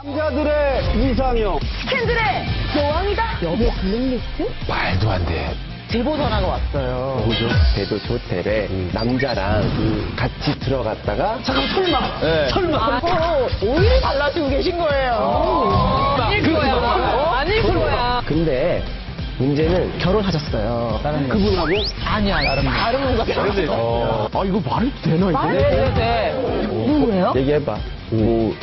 남자들의 이상형. 캔들의 여왕이다. 여배 블랙리스트? 말도 안 돼. 제보 전화가 왔어요. 뭐죠? 대도시 호텔에 남자랑 같이 들어갔다가 잠깐 설마. 네. 설마. 오일 발라주고 계신 거예요. 아닐 거야. 아닐 거야. 근데 문제는 결혼하셨어요. 그분하고? 아니야. 다른 분과 결혼하셨어요. 아, 이거 말이 되나, 이거? 네. 누구예요? 얘기해봐. 뭐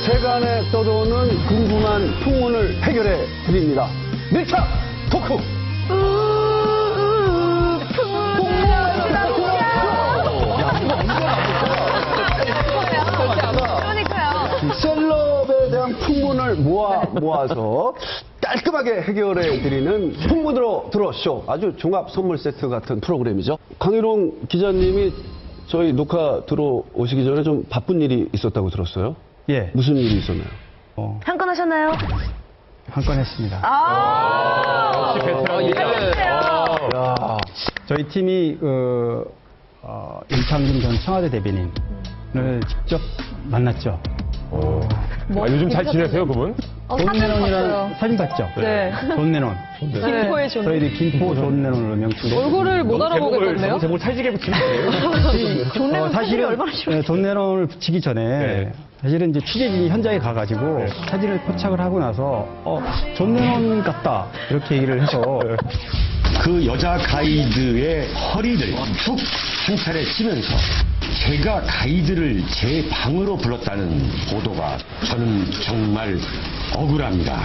세간에 떠도는 궁금한 풍문을 해결해 드립니다. 1차 토크! 셀럽에 대한 풍문을 모아서 깔끔하게 해결해 드리는 풍문으로 들어쇼. 아주 종합 선물 세트 같은 프로그램이죠. 강희롱 기자님이 저희 녹화 들어오시기 전에 좀 바쁜 일이 있었다고 들었어요. 예, 무슨 일이 있었나요? 한 건 하셨나요? 한 건 했습니다. 역시 베테랑이네. 저희 팀이 임창준 전 청와대 대변인을 직접 만났죠. 요즘 잘 지내세요, 그분? 존 레논이라는 사진 봤죠? 네. 존 레논. 김포의 존. 저희들이 김포 존 레논으로 명칭. 얼굴을 못 알아보겠던데요? 제목 찰지게 붙이면 존 레논 사진이 사실은 얼마나 싫어요? 존 레논을 붙이기 전에 사실은 이제 취재진이 현장에 가가지고 사진을 포착을 하고 나서 존 레논 같다 이렇게 얘기를 해서 그 여자 가이드의 허리를 툭 한 차례 치면서 제가 가이드를 제 방으로 불렀다는 보도가 저는 정말 억울합니다.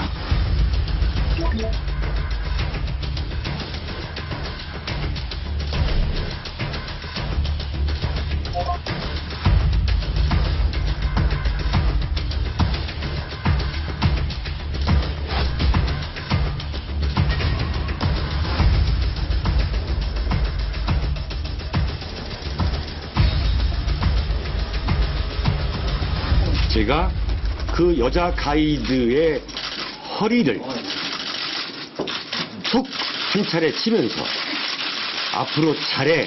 제가 그 여자 가이드의 허리를 툭 한 차례 치면서 앞으로 잘해,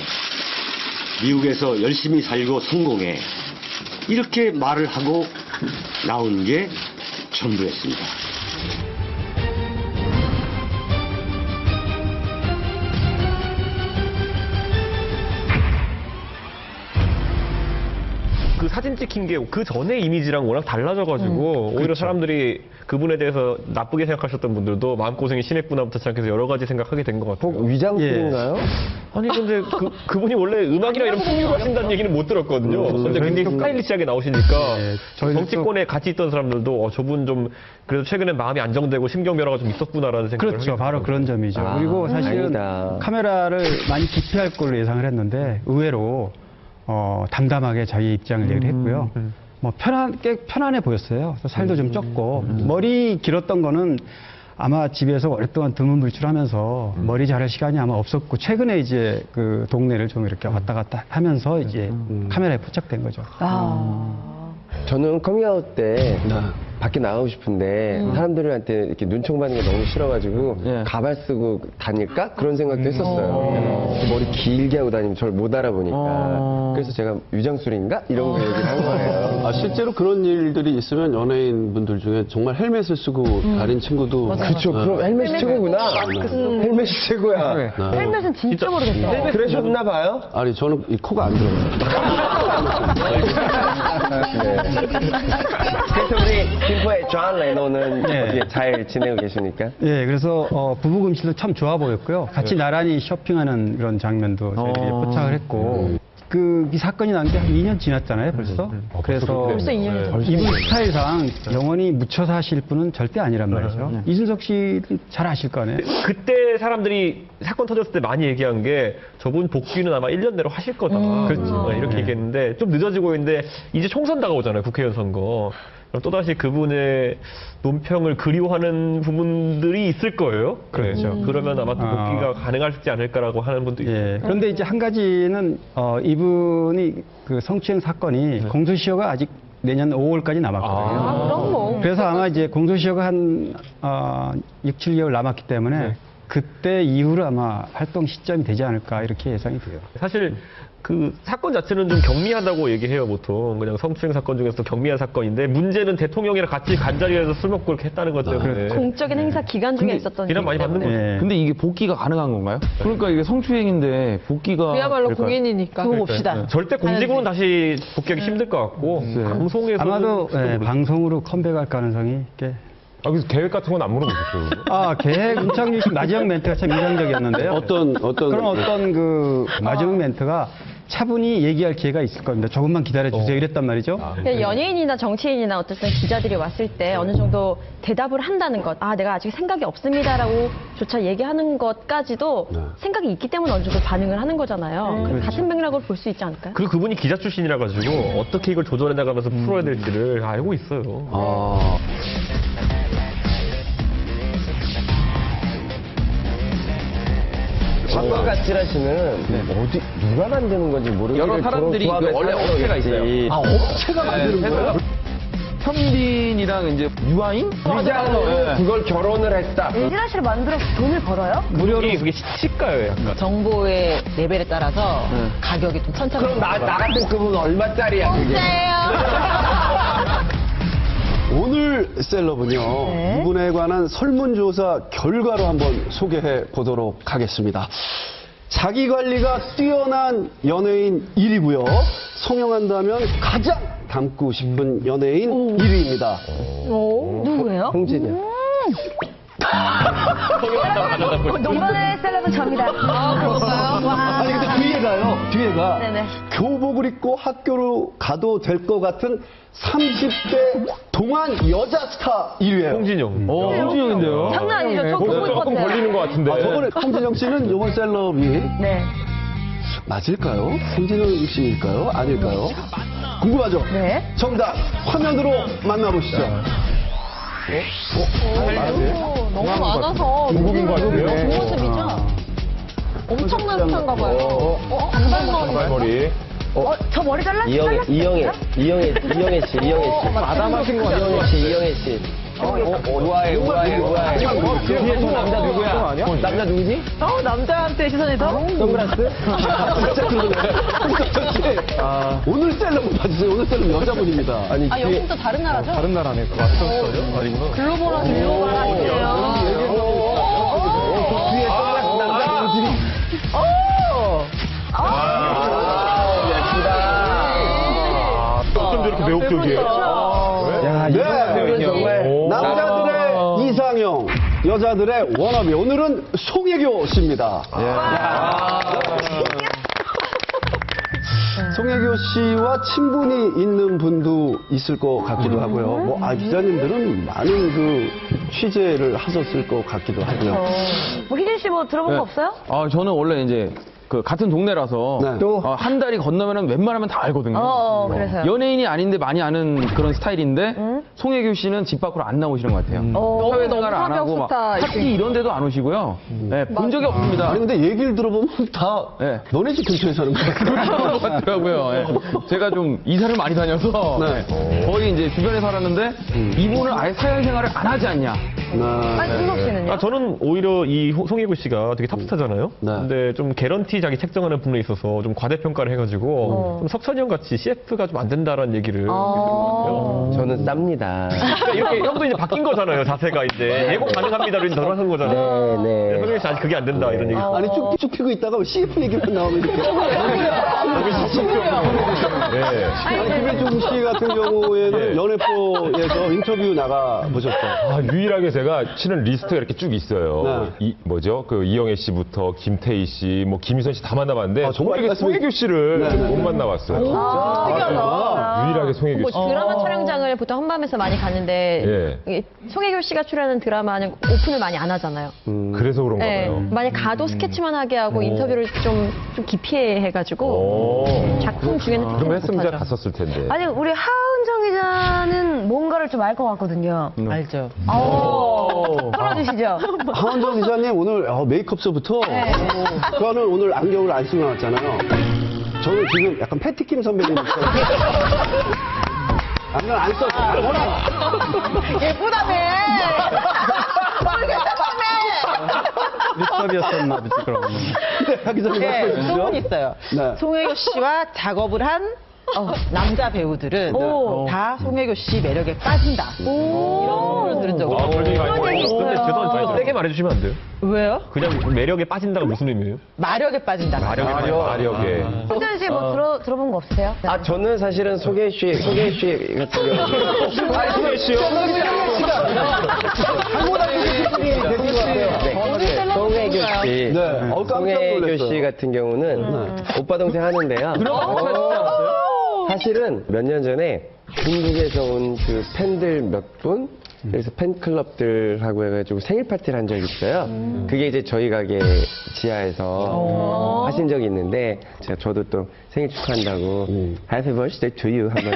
미국에서 열심히 살고 성공해, 이렇게 말을 하고 나온 게 전부였습니다. 그 사진 찍힌 게 그 전의 이미지랑 워낙 달라져가지고 오히려 사람들이 그분에 대해서 나쁘게 생각하셨던 분들도 마음고생이 심했구나부터 시작해서 여러 가지 생각하게 된 것 같아요. 꼭 위장술인가요? 아니 근데 그분이 원래 음악이나 이런 풍류를 하신다는 얘기는 못 들었거든요. 근데 굉장히 스타일리시하게 나오시니까 저희도 정치권에 같이 있던 사람들도 저분 좀 그래도 최근에 마음이 안정되고 심경 변화가 좀 있었구나라는 생각을 그렇죠. 하게 바로 되더라고요. 그런 점이죠. 그리고 사실은 아니다. 카메라를 많이 기피할 걸로 예상을 했는데 의외로 담담하게 자기 입장을 얘기를 했고요. 뭐 꽤 편안해 보였어요. 그래서 살도 좀 쪘고 머리 길었던 거는 아마 집에서 오랫동안 드문불출하면서 머리 자를 시간이 아마 없었고 최근에 이제 그 동네를 좀 이렇게 왔다 갔다 하면서 이제 카메라에 포착된 거죠. 저는 커밍아웃 때 밖에 나가고 싶은데 사람들한테 이렇게 눈총 받는 게 너무 싫어가지고 가발 쓰고 다닐까? 그런 생각도 했었어요. 머리 길게 하고 다니면 저를 못 알아보니까. 그래서 제가 위장술인가? 이런 거 얘기를 한 거예요. 아, 실제로 그런 일들이 있으면 연예인분들 중에 정말 헬멧을 쓰고 다닌 친구도. 그쵸, 그럼 헬멧이 최고구나. 헬멧이 최고야. 헬멧은 진짜 모르겠어요. 그러셨나 봐요? 아니, 저는 이 코가 안 들어가요. 그래서 우리 김포의 존 레논은 어떻게 잘 지내고 계십니까? 예, 그래서 부부 금실도 참 좋아 보였고요. 같이 나란히 쇼핑하는 그런 장면도 저희들이 포착을 했고. 이 사건이 난 게 한 2년 지났잖아요, 벌써. 그래서 벌써 2년이 이분 스타일상 영원히 묻혀 사실 분은 절대 아니란 말이죠. 이준석 씨는 잘 아실 거 아니에요? 그때 사람들이 사건 터졌을 때 많이 얘기한 게 저분 복귀는 아마 1년 내로 하실 거다. 그렇죠. 이렇게 얘기했는데 좀 늦어지고 있는데 이제 총선 다가오잖아요. 국회의원 선거. 그럼 또다시 그분의 논평을 그리워하는 부분들이 있을 거예요. 그렇죠. 그러면 아마 또 복귀가 가능할지 않을까라고 하는 분도 있어요. 예. 그런데 이제 한 가지는 이분이 그 성추행 사건이 공소시효가 아직 내년 5월까지 남았거든요. 그럼 뭐. 그래서 아마 이제 공소시효가 한 6, 7개월 남았기 때문에 그때 이후로 아마 활동 시점이 되지 않을까 이렇게 예상이 돼요. 사실 그 사건 자체는 좀 경미하다고 얘기해요, 보통. 그냥 성추행 사건 중에서도 경미한 사건인데, 문제는 대통령이랑 같이 간자리에서 술 먹고 이렇게 했다는 것 때문에. 공적인 행사 기간 중에 있었던 비난 많이 일이기 받는 때문에. 거죠. 예. 근데 이게 복귀가 가능한 건가요? 그러니까 이게 성추행인데 복귀가 그야말로 될까요? 공인이니까. 두고 봅시다. 절대 공직으로는 다시 복귀하기 힘들 것 같고, 방송에서 아마도 방송으로 컴백할 가능성이 꽤. 그래서 계획 같은 건 안 물어보셨어요? 계획 문창규 씨 마지막 멘트가 참 인상적이었는데요. 어떤 그럼 어떤 그 마지막 멘트가 차분히 얘기할 기회가 있을 겁니다. 조금만 기다려주세요. 이랬단 말이죠. 그냥 연예인이나 정치인이나 어쨌든 기자들이 왔을 때 어느 정도 대답을 한다는 것, 내가 아직 생각이 없습니다라고 조차 얘기하는 것까지도 생각이 있기 때문에 어느 정도 반응을 하는 거잖아요. 그럼 같은 맥락으로 볼 수 있지 않을까요? 그리고 그분이 기자 출신이라 가지고 어떻게 이걸 조절해 나가면서 풀어야 될지를 알고 있어요. 바깥질하시는 어디 누가 만드는 건지 모르겠는데 여러 사람들이 그 원래 업체가 있어요. 업체가 만드는 거야? 현빈이랑 이제 유아인? 유자로 그걸 결혼을 했다. 예진아 씨를 만들어서 돈을 벌어요? 그게 시가예요, 약간. 정보의 레벨에 따라서 가격이 좀 천차만별. 그럼 나 같은 그분 얼마짜리야 그게? 오늘 셀럽은요, 이분에 관한 설문조사 결과로 한번 소개해 보도록 하겠습니다. 자기 관리가 뛰어난 연예인 1위고요. 성형한다면 가장 닮고 싶은 연예인 1위입니다. 누구예요? 홍진이요. 이번에 셀럽은 접니다. 그럴까요? 아니 근데 뒤에가 네네. 교복을 입고 학교로 가도 될 것 같은 30대 동안 여자 스타 1위예요. 홍진영. 홍진영인데요. 장난 아니죠? 저 보고 조금 싶었어요. 걸리는 것 같은데. 저번에 홍진영 씨는 이번 셀럽이 네. 맞을까요? 홍진영 씨일까요? 아닐까요? 궁금하죠? 네. 정답 화면으로 만나보시죠. 너무 많아서 중국인 것 같은데요? 뒷모습이죠? 엄청난 스타인가 봐요. 머리. 저 머리 잘랐어요? 이영애 씨. 아담하신 거 같아요. 이영애 씨. 우아해. 뒤에 저 남자 누구야? 남자 누구지? 남자한테 시선에서? 선글라스? 진짜 그러네. 오늘 셀럽 봐주세요. 오늘 셀럽 여자분입니다. 아니 여기 진짜 다른 나라죠? 다른 나라네. 맞췄어요? 아니구나. 글로벌하시네요. 뒤에 선글라스 남자 누구지? 어쩜 저렇게 매혹적이에요? 네, 정말 남자들의 이상형, 여자들의 워너비. 오늘은 송혜교 씨입니다. 송혜교 씨와 친분이 있는 분도 있을 것 같기도 하고요. 기자님들은 많은 그 취재를 하셨을 것 같기도 하고요. 뭐 희진 씨 뭐 들어본 거 없어요? 저는 원래 이제 그 같은 동네라서 네. 한 달이 건너면은 웬만하면 다 알거든요. 그래서요. 연예인이 아닌데 많이 아는 그런 스타일인데 송혜교 씨는 집 밖으로 안 나오시는 것 같아요. 사회생활을 안 하고 막 파티 이런 데도 안 오시고요. 네, 본 적이 없습니다. 아니 근데 얘기를 들어보면 다 네. 너네 집 근처에 사는 거야. 그런 것 같더라고요. 예. 제가 좀 이사를 많이 다녀서 네. 거의 이제 주변에 살았는데 이분은 아예 사회생활을 안 하지 않냐. 아니, 준석 씨는요? 저는 오히려 이 송혜교 씨가 되게 탑스타잖아요. 네. 근데 좀 개런티 자기 책정하는 부분에 있어서 좀 과대평가를 해가지고 좀 석천이 형 같이 CF가 좀 안 된다라는 얘기를 저는 쌉니다. 이렇게 형도 이제 바뀐 거잖아요. 자세가 이제 예고 가능합니다로 이제 돌아선 거잖아요. 네. 송혜교 씨 아직 그게 안 된다 이런 얘기. 아니 쭉쭉 피고 있다가 CF 얘기만 나오면 이렇게. 네. 아니 김혜중 씨 같은 경우에는 연예포에서 인터뷰 나가 보셨죠? 유일하게 제가 치는 리스트가 이렇게 쭉 있어요. 네. 그 이영애 씨부터 김태희 씨, 뭐 김희선 씨 다 만나봤는데 정말 정말 송혜교 씨를 못 만나봤어요. 유일하게 송혜교 씨. 드라마 촬영장을 보통 한밤에서 많이 가는데 이게 송혜교 씨가 출연하는 드라마는 오픈을 많이 안 하잖아요. 그래서 그런가 네, 봐요. 만약 가도 스케치만 하게 하고 인터뷰를 좀 기피해가지고 작품 중에는 그럼 특히 했으면 제가 못하죠. 갔었을 텐데. 아니, 우리 하은정 기자는 뭔가를 좀 알 것 같거든요. 알죠. 풀어주시죠. 하원정 기자님 오늘 메이크업서부터 저는 오늘 안경을 안 쓰고 나왔잖아요. 저는 지금 약간 패티킴 선배님처럼 안경 안 썼어요. 예쁘다며. 사람들이었었나 보지, 그럼. 네, 박 기자님 네, 말씀해 주시죠. 소문이 있어요. 네. 송혜교 씨와 작업을 한 남자 배우들은 다 송혜교 씨 매력에 빠진다. 이런 소문을 들은 적이 아, 별 얘기가 아니고. 그런 얘기 있어요. 근데 죄송한데 좀 세게 말해주시면 안 돼요? 왜요? 그냥 매력에 빠진다가 무슨 의미예요? 마력에 빠진다. 마력에. 희준 씨 뭐 들어본 거 없으세요? 아, 저는 사실은 소개 씨 같은 경우. 아니, 소개 씨요? 송혜교 씨. 네. 깜짝 송혜교 놀랐어요. 씨 같은 경우는 오빠 동생 하는데요. 사실은 몇 년 전에 중국에서 온 그 팬들 몇 분, 그래서 팬클럽들하고 해가지고 생일 파티를 한 적이 있어요. 그게 이제 저희 가게 지하에서 하신 적이 있는데, 저도 또 생일 축하한다고, Happy birthday to you 한번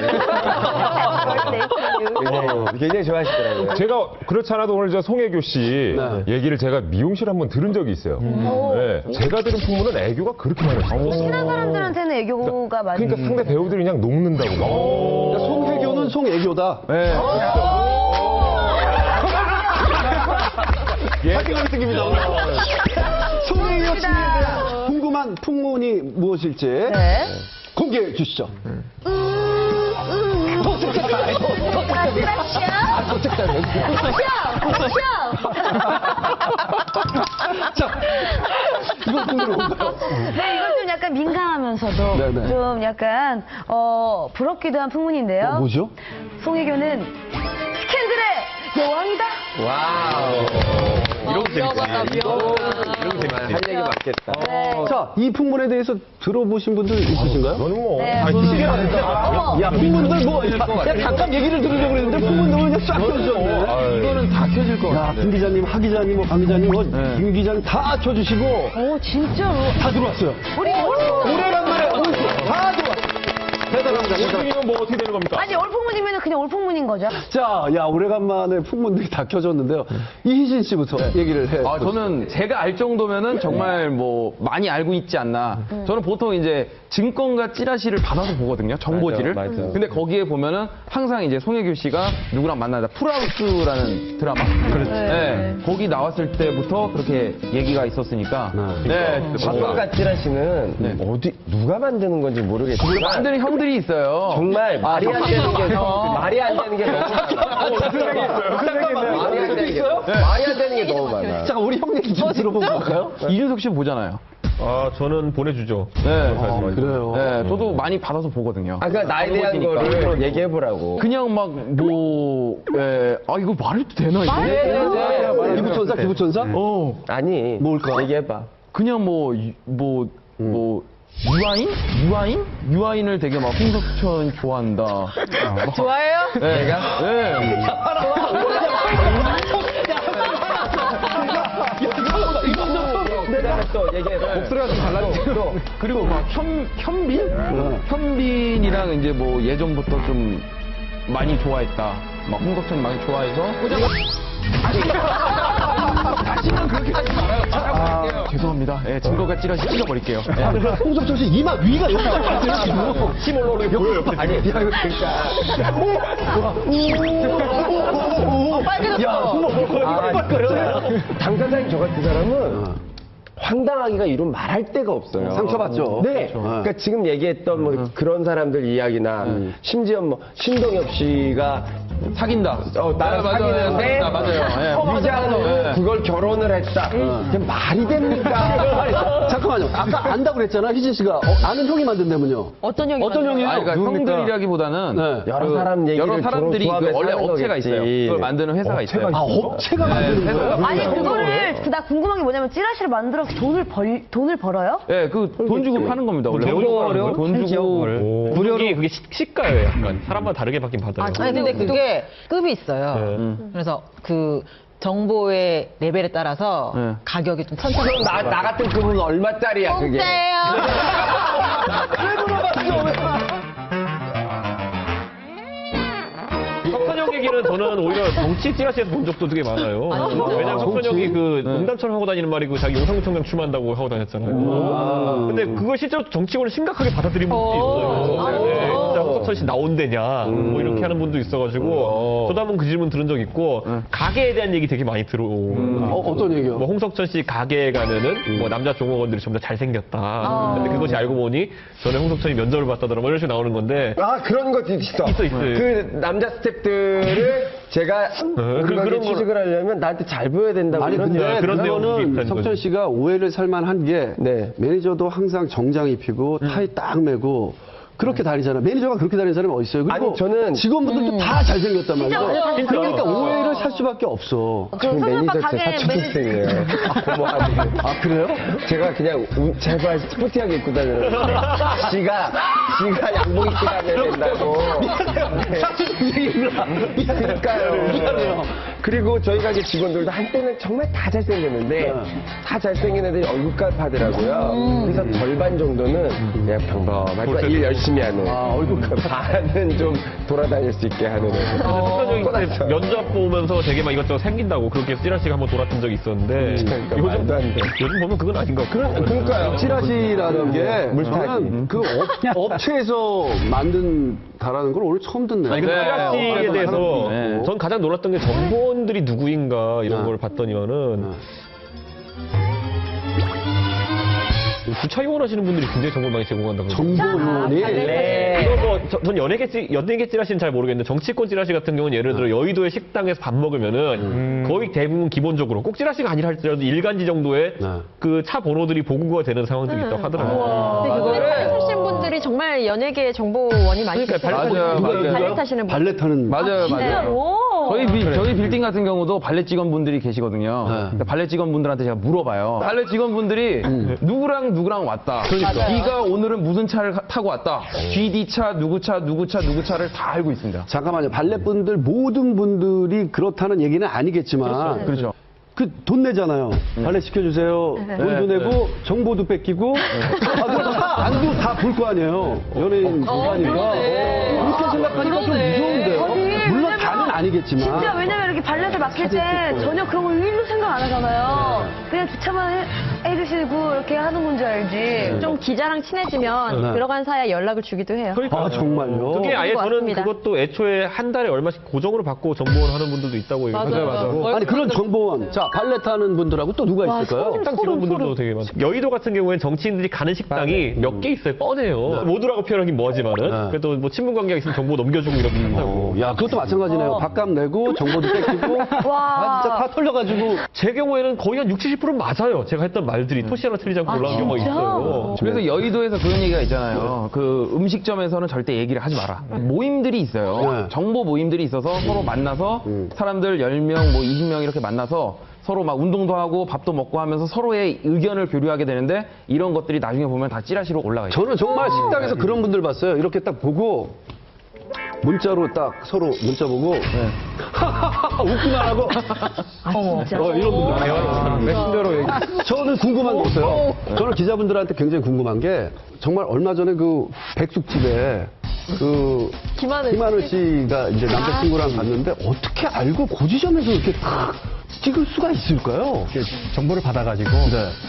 굉장히 좋아하시더라고요. 제가 그렇지 않아도 오늘 저 송혜교 씨 얘기를 제가 미용실 한번 들은 적이 있어요. 네. 제가 들은 풍문은 애교가 그렇게 많았어요. 친한 사람들한테는 애교가 많이. 그러니까 상대 배우들이 그냥 녹는다고. 그러니까 송혜교는 송애교다. 네. 파이팅하는 느낌입니다. 송혜교 씨에 대한 궁금한 풍문이 무엇일지 공개해 주시죠. 자, 이거 궁금해 뭔가요? 네, 이건 좀 약간 민감하면서도 네네. 좀 약간 부럽기도 한 풍문인데요. 뭐죠? 송혜교는 스캔들의 여왕이다. 와우. 이런 거 재밌지. 이런 거 할 얘기 맞겠다. 자, 이 풍문에 대해서 들어보신 분들 있으신가요? 저는 뭐. 네. 야, 풍문들 뭐, 야, 잠깐 얘기를 들으려고 그랬는데 풍문들 그냥 쫙 펴주셨네. 이거는 다 켜질 것 야, 같은데. 김 기자님, 하 기자님, 뭐, 강 기자님, 뭐, 김 기자님 다 켜주시고 오, 진짜로. 다 들어왔어요. 우리 오래간만에 다 들어왔어요. 대단합니다. 이건 뭐 어떻게 되는 겁니까? 아니, 올풍문이면 그냥 올풍문인 거죠. 자, 야, 오래간만에 풍문들이 다 켜졌는데요. 이희진 씨부터 얘기를 해. 아, 저는 제가 알 정도면은 정말 뭐 많이 알고 있지 않나. 저는 보통 이제 증권과 찌라시를 받아서 보거든요. 정보지를. 맞아요. 근데 거기에 보면은 항상 이제 송혜교 씨가 누구랑 만나다 풀하우스라는 드라마. 그렇죠. 네. 거기 나왔을 때부터 그렇게 얘기가 있었으니까. 네. 정권과 찌라시는 어디 누가 만드는 건지 모르겠지만 만드는 형들이 있어요. 정말 말이 안 되는 게 말이 안 되는 게 너무 많아. 무슨 얘기 있어요? 무슨 얘기 있나요? 말이 안 되는 게 말이 안 되는 게 너무 많아. 잠깐, 우리 형 얘기 좀 들어보면 볼까요? 이준석 씨 보잖아요. 아, 저는 보내주죠. 네. 그래요. 네, 저도 많이 받아서 보거든요. 아, 그러니까 나에 대한 거를 얘기해 보라고. 그냥 막 뭐, 이거 말해도 되나 이거? 네. 기부천사, 기부천사? 아니, 뭘까? 얘기해봐. 그냥 유아인을 되게 막 홍석천 좋아한다. 좋아해요? 네. 내가? 네. 내가 또 얘기해봐. 목소리가 좀 달라지고 그리고 막 현빈이랑 이제 뭐 예전부터 좀 많이 좋아했다. 막 홍석천이 많이 좋아해서 다시는 그렇게 하지 말아요. 죄송합니다. 예, 증거가 찌라시 찢어버릴게요. 예. 아, 그러니까 홍석천 씨 이마 위가 여기가 빠져가지고 침 올라오는 게 보여요. 아니, 야, 이거 그러니까. 빨개졌어. 당사자인 저 같은 사람은 황당하기가 이런 말할 데가 없어요. 상처받죠. 네. 그러니까 지금 얘기했던 뭐 그런 사람들 이야기나 심지어 뭐 신동엽 씨가 사귄다. 나랑 사귀는데 맞아요. 위장으로 그걸 결혼을 했다. 그게 말이 됩니까? 잠깐만요. 아까 안다고 그랬잖아, 희진 씨가. 아는 형이 만든다면요. 어떤 형이 어떤 형이에요? 그러니까 형들이라기보다는 네. 여러 사람 얘기를 여러 사람들이 그 조합해서 원래 하는 업체가 거겠지. 있어요. 그걸 만드는 회사가 있어요. 아, 업체가 만드는 거예요? 아니, 그거를, 나 궁금한 게 뭐냐면, 찌라시를 만들어서 돈을 벌어요? 네, 그 돈 주고 파는 겁니다. 원래 돈 주고 무료로 그게 시가예요, 약간. 사람마다 다르게 받긴 받아요. 아니, 근데 그게 급이 있어요. 그래서 그 정보의 레벨에 따라서 가격이 좀 천차만별. 나 같은 그분 얼마짜리야 그게? 석선 형이 얘기는 저는 오히려 정치 찌라시에서 본 적도 되게 많아요. 왜냐면 석선형이 그 농담처럼 하고 다니는 말이 그 자기 용산구청장 출마한다고 하고 다녔잖아요. 근데 그걸 실제로 정치권을 심각하게 받아들인 분도 있어요. 네, 진짜 홍석천 씨 나온대냐 뭐 이렇게 하는 분도 있어가지고 저도 한번 그 질문 들은 적 있고 가게에 대한 얘기 되게 많이 들어오고 어떤 얘기요? 뭐 홍석천 씨 가게에 가면은 뭐 남자 종업원들이 전부 다 잘생겼다. 근데 그것이 알고 보니 전에 홍석천이 면접을 봤다더라 뭐 이런 식으로 나오는 건데 아, 그런 것도 있어. 있어. 그 남자 스태프들을 제가 그런 취직을 하려면 나한테 잘 보여야 된다고. 아니 이런 근데 그런 그거는 내용이 석천 씨가 오해를 살만한 게 네. 매니저도 항상 정장 입히고 타이 딱 매고 그렇게 다니잖아요. 매니저가 그렇게 다니는 사람이 어디 있어요? 그리고 아니, 저는 직원분들도 다 잘생겼단 말이에요. 맞아요. 그러니까 오해를 살 수밖에 없어. 저 그 매니저 선생님 제 가게 사촌동생이에요. 아 그래요? 제가 그냥 제발 스포티하게 입고 다니는 지가 양복 입고 다녀야 된다고. 그러니까요. 그리고 저희 가게 직원들도 한때는 정말 다 잘생겼는데 다 잘생긴 애들이 얼굴값 하더라고요. 그래서 절반 정도는 그냥 평범하고 일 열심히 하는 얼굴값 반은 좀 돌아다닐 수 있게 하는 애들. 석선형이 면접 보면서 되게 막 이것저것 생긴다고 그렇게 찌라시가 한번 돌았던 적이 있었는데 말도 안 돼. 요즘 보면 그건 아닌 것 같고 그러니까요. 찌라시라는 게 물타기. 저는 그 업체에서 만든다라는 걸 오늘 처음 듣네요. 아니, 근데 찌라시에 대해서 네. 전 가장 놀랐던 게 정보원들이 누구인가 이런 걸 봤더니만은 구차용을 하시는 분들이 굉장히 정보를 많이 제공한다고. 정보원이 이거 뭐, 전 연예계 찌라시는 잘 모르겠는데 정치권 찌라시 같은 경우는 예를 들어 여의도의 식당에서 밥 먹으면은 거의 대부분 기본적으로 꼭 찌라시가 아니라 할지라도 일간지 정도의 그 차 번호들이 보고가 되는 상황들이 있다고 하더라고요. 근데 그거를 발레타신 분들이 정말 연예계 정보원이 많이 계세요. 맞아요. 발레타시는 분. 발레 타는 맞아요. 진짜로? 저희 빌딩 같은 경우도 발레 직원분들이 계시거든요. 근데 발레 직원분들한테 제가 물어봐요. 발레 직원분들이 누구랑 왔다. B가 오늘은 무슨 차를 타고 왔다. GD 차, 누구 차를 다 알고 있습니다. 잠깐만요. 발레분들 모든 분들이 그렇다는 얘기는 아니겠지만 그렇죠. 그 돈 내잖아요. 발레 시켜주세요. 돈도 내고 정보도 뺏기고 안도 다 볼 거 아니에요. 연예인 누가니까 그렇게 생각하니까 좀 무서운데요. 물론 다는 아니겠지만. 진짜 왜냐면 이렇게 발레를 맡길 때 전혀 그런 걸 일로 생각 안 하잖아요. 그냥 주차만 해주시고 이렇게 하는 건지 알지. 좀 기자랑 친해지면 들어간 사이에 연락을 주기도 해요. 아 정말요? 그게 아예 저는 맞습니다. 그것도 애초에 한 달에 얼마씩 고정으로 받고 정보원 하는 분들도 있다고 얘기하더라고요. 아니 그런 정보원. 자 발레 타는 분들하고 또 누가 있을까요? 식당 직원분들도 되게 많죠. 여의도 같은 경우에는 정치인들이 가는 식당이 몇 개 있어요. 뻔해요. 모두라고 표현하긴 뭐하지만은 그래도 뭐 친분 관계가 있으면 정보 넘겨주고 이렇게 한다고. 야 그것도 마찬가지네요. 밥값 내고 정보도 뺏기고 아, 진짜 다 털려가지고 제 경우에는 거의 한 60, 70%는 맞아요. 제가 했던 말들이 토시 하나 틀리지 않고 올라온 경우가 있어요. 그래서 여의도에서 그런 얘기가 있잖아요. 그 음식점에서는 절대 얘기를 하지 마라. 모임들이 있어요. 정보 모임들이 있어서 서로 만나서 사람들 10명, 뭐 20명 이렇게 만나서 서로 막 운동도 하고 밥도 먹고 하면서 서로의 의견을 교류하게 되는데 이런 것들이 나중에 보면 다 찌라시로 올라가 있어요. 저는 정말 식당에서 그런 분들 봤어요. 이렇게 딱 보고 문자로 딱 서로 문자 보고 웃기만 하고 이런 분들 메신저로 얘기. 저는 궁금한 게 있어요. 저는 기자분들한테 굉장히 궁금한 게 정말 얼마 전에 그 백숙집에 그 김하늘 씨가 이제 남자친구랑 갔는데 어떻게 알고 고지점에서 이렇게 찍을 수가 있을까요? 정보를 받아가지고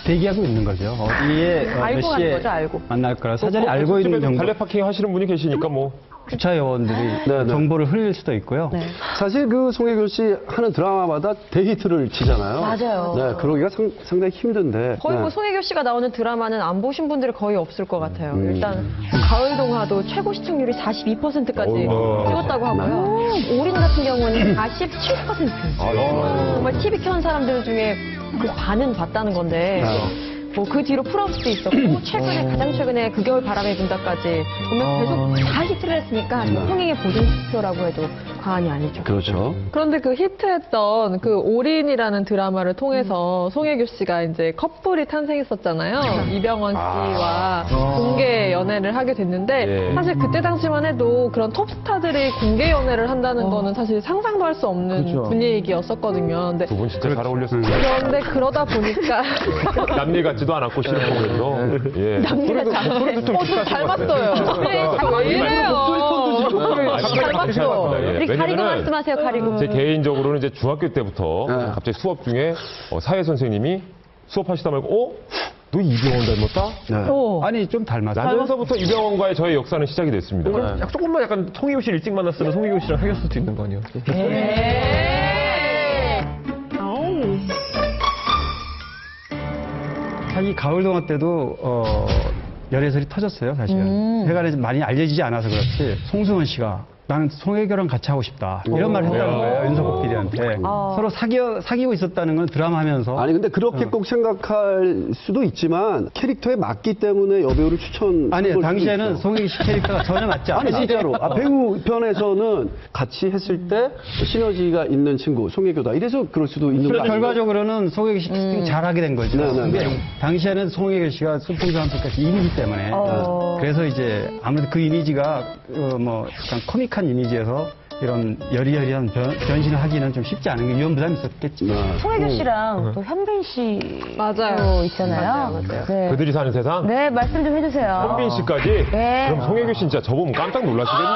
대기하고 있는 거죠. 어디에 몇 알고 가는 시에 거죠, 알고. 만날 거라 사전에 알고 있는 정도. 발레 파킹 하시는 분이 계시니까 뭐. 주차 요원들이 정보를 흘릴 수도 있고요. 사실 그 송혜교 씨 하는 드라마마다 데이트를 치잖아요. 맞아요. 네, 그러기가 상당히 힘든데. 거의 뭐 송혜교 씨가 나오는 드라마는 안 보신 분들이 거의 없을 것 같아요. 일단 가을동화도 최고 시청률이 42%까지 찍었다고 하고요. 올인 같은 경우는 47%. 정말 TV 켠 사람들 중에 그 반은 봤다는 건데. 뭐 그 뒤로 풀업도 있었고 가장 최근에 그 겨울 바람에 분다까지 보면 계속 다 히트를 했으니까 흥행의 보증표라고 해도 과언이 아니죠. 그렇죠. 그런데 그 히트했던 그 올인이라는 드라마를 통해서 송혜교 씨가 이제 커플이 탄생했었잖아요. 이병헌 씨와 공개 연애를 하게 됐는데 사실 그때 당시만 해도 그런 톱스타들이 공개 연애를 한다는 거는 사실 상상도 할 수 없는 분위기였었거든요. 근데 두 분 진짜 잘 어울렸어요. 그런데 그러다 보니까 남일 같지도 않았고 신부에서 예. 남녀가 잘 닮았어요. 왜 이래요? 잘 맞죠. 우리 가리고 말씀하세요, 가리고. 제 개인적으로는 이제 중학교 때부터 갑자기 수업 중에 사회 선생님이 수업하시다 말고 너 이병헌 닮았다? 아니 좀 닮았어. 라면서부터 이병헌과의 저의 역사는 시작이 됐습니다. 그럼 조금만 약간 송혜교 씨 일찍 만났으면 송혜교 씨랑 사귀었을 수도 있는 거 아니에요? 자기 가을 동화 때도 열애설이 터졌어요, 사실은. 해관에 많이 알려지지 않아서 그렇지. 송승헌 씨가 나는 송혜교랑 같이 하고 싶다. 이런 말을 했다는 거예요, 윤석호 PD한테. 서로 사귀고 있었다는 건 드라마 하면서. 아니 근데 그렇게 꼭 생각할 수도 있지만 캐릭터에 맞기 때문에 여배우를 추천. 아니 당시에는 송혜교 씨 캐릭터가 전혀 맞지 않아요. 아니 진짜로 배우 편에서는 같이 했을 때 시너지가 있는 친구 송혜교다. 이래서 그럴 수도 있는 거 그래서 아니에요? 결과적으로는 송혜교 씨 캐스팅 잘하게 된 거죠. 근데 당시에는 송혜교 씨가 순풍산불까지 이미지 때문에 그래서 이제 아무래도 그 이미지가 뭐 약간 코믹한 이미지에서 이런 여리여리한 변신을 하기는 좀 쉽지 않은 게 위험 부담이 있었겠지. 송혜교 씨랑 또 현빈 씨 맞아요. 있잖아요. 맞아요. 네. 그들이 사는 세상? 네, 말씀 좀 해주세요. 현빈 씨까지? 네. 그럼 송혜교 씨 진짜 저보면 깜짝 놀라시겠네.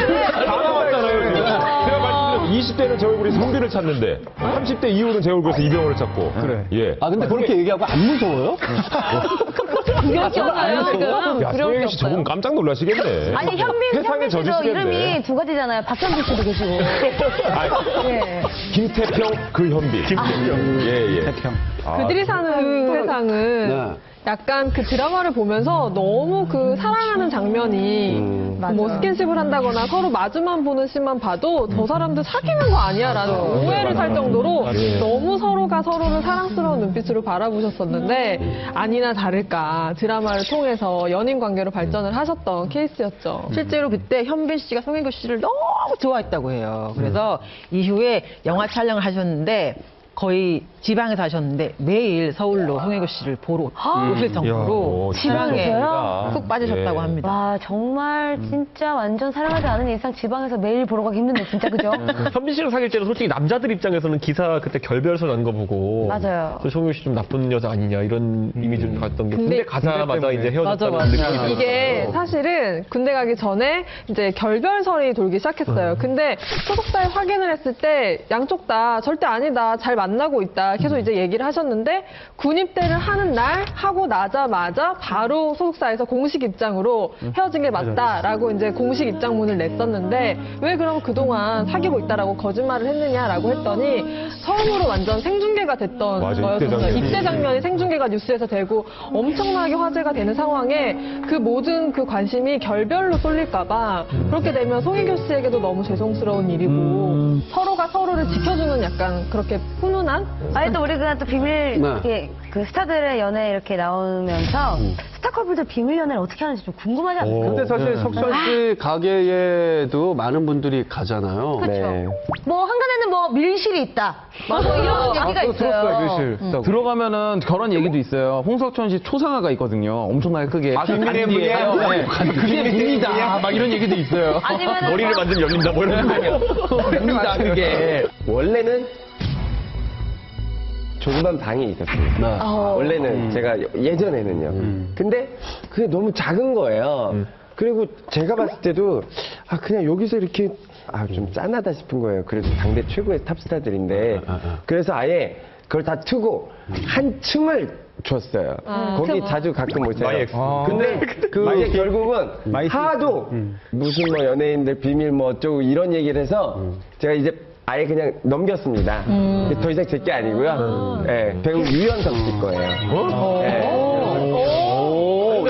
왜? 다 나왔잖아요. 지금. 제가 말씀드린 20대는 제 얼굴이 성비를 찾는데 30대 이후는 제 얼굴에서 이병헌을 찾고. 그래. 예. 아 근데 그렇게 얘기하고 안 무서워요? 두렵지 않아요, 지금? 야, 송혜교 씨 저보면 깜짝 놀라시겠네. 아니, 현빈 씨도 이름이 두 가지잖아요. 박현빈 씨도 계시고. 예. 김태평, 그 현빈. 예. 태평. 그들이 사는 세상은 네. 약간 그 드라마를 보면서 너무 그 사랑하는 장면이 뭐 스킨십을 한다거나 서로 마주만 보는 씬만 봐도 저 사람들 사귀는 거 아니야 라는 오해를 살 정도로 너무 서로가 서로를 사랑스러운 눈빛으로 바라보셨었는데 아니나 다를까 드라마를 통해서 연인 관계로 발전을 하셨던 케이스였죠. 실제로 그때 현빈 씨가 송혜교 씨를 너무 좋아했다고 해요. 그래서 이후에 영화 촬영을 하셨는데 거의 지방에서 하셨는데 매일 서울로 송혜교 씨를 보러 오실 정도로 지방에서요? 푹 빠지셨다고 합니다. 와, 정말 진짜 완전 사랑하지 않은 이상 지방에서 매일 보러 가기 힘든데, 진짜 그죠? 현빈 씨랑 사귈 때는 솔직히 남자들 입장에서는 기사 그때 결별서 난 거 보고 맞아요. 송혜교 씨 좀 나쁜 여자 아니냐 이런 이미지를 갖던 게 군대 가자마자 이제 헤어졌다는 맞아. 느낌이 이게 들어서. 사실은 군대 가기 전에 이제 결별설이 돌기 시작했어요. 근데 소속사에 확인을 했을 때 양쪽 다 절대 아니다. 잘 만나고 있다. 계속 이제 얘기를 하셨는데 군입대를 하는 날 하고 나자마자 바로 소속사에서 공식 입장으로 헤어진 게 맞다라고 이제 공식 입장문을 냈었는데 왜 그럼 그동안 사귀고 있다라고 거짓말을 했느냐라고 했더니 처음으로 완전 생중계가 됐던 맞아, 거였어요. 입대 장면이 생중계가 뉴스에서 되고 엄청나게 화제가 되는 상황에 그 모든 그 관심이 결별로 쏠릴까봐 그렇게 되면 송혜교 씨에게도 너무 죄송스러운 일이고 서로가 서로를 지켜주는 약간 그렇게 훈훈한 아니, 또 우리가 또 비밀, 이렇게 그 스타들의 연애 이렇게 나오면서 스타 커플들 비밀 연애를 어떻게 하는지 좀 궁금하지 않나요? 근데 사실 석선 씨 가게에도 많은 분들이 가잖아요. 그렇죠. 뭐 한간에는 뭐 밀실이 있다. 뭐 이런 얘기가 있어요. 들어가면은 그런 얘기도 있어요. 홍석천 씨 초상화가 있거든요. 엄청나게 크게. 비밀이에요? 네. 그게 비밀이다. 막 이런 얘기도 있어요. 아니면은 머리를 만지면 열린다 뭐 이런 거. 비밀이다, 그게. 원래는 조그만 방이 있었습니다. 원래는 제가 예전에는요. 근데 그게 너무 작은 거예요. 그리고 제가 봤을 때도 그냥 여기서 이렇게 좀 짠하다 싶은 거예요. 그래도 당대 최고의 탑스타들인데 그래서 아예 그걸 다 트고 한 층을 줬어요. 거기 자주 가끔 오세요. 근데 이제 결국은 하도 무슨 뭐 연예인들 비밀 뭐 어쩌고 이런 얘기를 해서 제가 이제 아예 그냥 넘겼습니다. 더 이상 제 게 아니고요. 네, 배우 유연석 씨 거예요.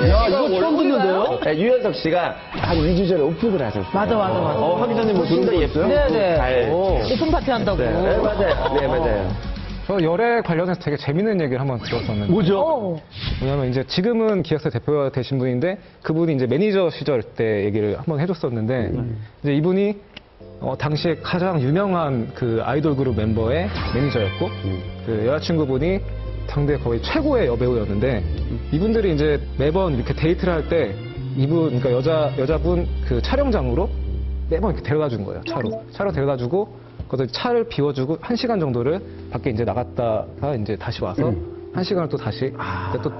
야, 이거 처음 듣는데요? 네, 유연석 씨가 한 2주 전에 오픈을 하셨어요. 맞아. 하 기자님 뭐 그런 거 있어요? 네네. 오픈 파티 한다고. 네, 맞아요. 네, 맞아요. 저 열애 관련해서 되게 재밌는 얘기를 한번 들었었는데. 뭐죠? 왜냐면 이제 지금은 기획사 대표가 되신 분인데 그분이 이제 매니저 시절 때 얘기를 한번 해줬었는데 이제 이분이 당시에 가장 유명한 그 아이돌 그룹 멤버의 매니저였고 그 여자친구분이 당대 거의 최고의 여배우였는데 이분들이 이제 매번 이렇게 데이트를 할 때 이분 그러니까 여자분 그 촬영장으로 매번 이렇게 데려다 준 거예요. 차로 데려다 주고 거기서 차를 비워주고 1시간 정도를 밖에 이제 나갔다가 이제 다시 와서 1시간을 또 다시 또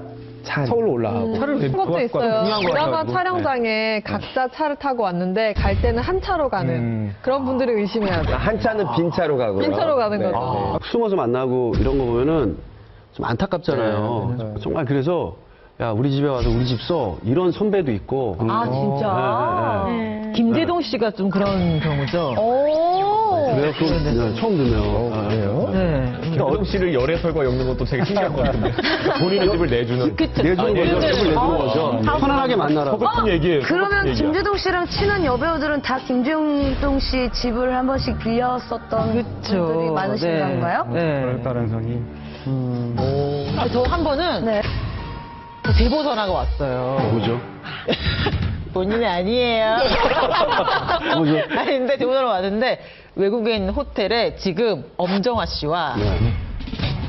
서울로 올라가고. 그런 것도 있어요. 드라마 촬영장에 각자 차를 타고 왔는데 갈 때는 한 차로 가는 그런 분들을 의심해야 돼요. 한 차는 빈 차로 가고요. 빈 차로 가는 네. 거죠. 숨어서 만나고 이런 거 보면은 좀 안타깝잖아요. 정말 그래서 야 우리 집에 와서 우리 집 써 이런 선배도 있고. 아, 진짜? 네. 김재동 씨가 좀 그런 경우죠. 그래요? 네, 처음 듣네요. 그래요? 네. 김재동 씨를 열애설과 엮는 것도 되게 신기한 것 같은데. 본인의 집을 내주는. 내주는 거죠. 집을 내주는 거죠. 편안하게 만나라고. 서글픈 얘기예요. 그러면 얘기야. 김재동 씨랑 친한 여배우들은 다 김재동 씨 집을 한 번씩 빌렸었던 분들이 많으신 건가요? 네. 그럴 가능성이. 저 한 번은 네. 제보 전화가 왔어요. 뭐죠? 본인이 아니에요. 뭐죠? 아닌데 제보 전화가 왔는데 외국에 있는 호텔에 지금 엄정화 씨와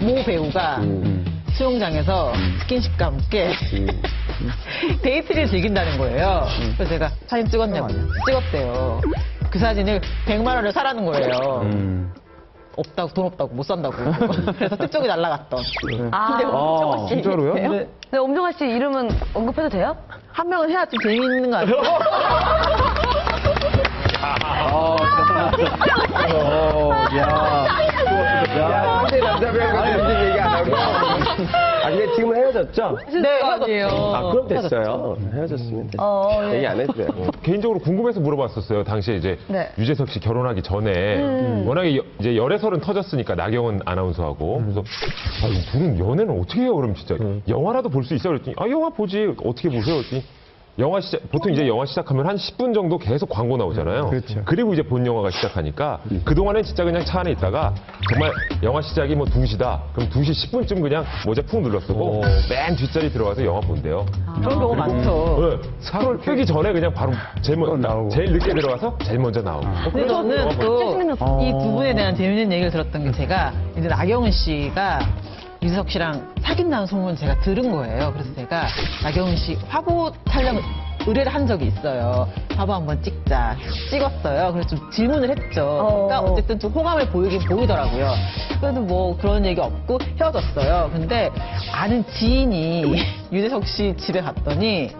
모 배우가 수영장에서 스킨십과 함께 데이트를 즐긴다는 거예요. 그래서 제가 사진 찍었냐고 찍었대요. 그 사진을 100만 원을 사라는 거예요. 없다고, 돈 없다고, 못 산다고. 그래서 특종이 날라갔던. 근데 엄정화 씨. 진짜로요? 네. 네, 엄정화 씨 이름은 언급해도 돼요? 한 명은 해야 좀 재미있는 거 같아요. 남자 배우가 무슨 얘기 안 하고. 근데 지금은 헤어졌죠? 네, 아니에요. 그럼 됐어요. 헤어졌으면 됐어요. 얘기 안 해도 돼요. 개인적으로 궁금해서 물어봤었어요. 당시에 이제 네. 유재석 씨 결혼하기 전에 워낙에 이제 열애설은 터졌으니까 나경원 아나운서하고 그래서 이 둘은 연애는 어떻게 해요? 그럼 진짜 영화라도 볼 수 있어요? 그랬더니 영화 보지 어떻게 보세요? 그랬더니 영화 시작 보통 이제 영화 시작하면 한 10분 정도 계속 광고 나오잖아요. 그렇죠. 그리고 이제 본 영화가 시작하니까 그 동안엔 진짜 그냥 차 안에 있다가 정말 영화 시작이 뭐 2시다. 그럼 2시 10분쯤 그냥 모자 푹 눌러쓰고 맨 뒷자리 들어가서 영화 본대요. 그런 경우 많죠. 네, 스크롤 끄기 전에 그냥 바로 제일 늦게 들어가서 제일 먼저 나오고. 근데 저는 또 이 두 분에 대한 재밌는 얘기를 들었던 게 제가 이제 나경원 씨가 유재석 씨랑 사귄다는 소문을 제가 들은 거예요. 그래서 제가 나경원 씨 화보 촬영 의뢰를 한 적이 있어요. 화보 한번 찍자. 찍었어요. 그래서 좀 질문을 했죠. 그러니까 어쨌든 좀 호감을 보이긴 보이더라고요. 그래도 뭐 그런 얘기 없고 헤어졌어요. 근데 아는 지인이 유재석 씨 집에 갔더니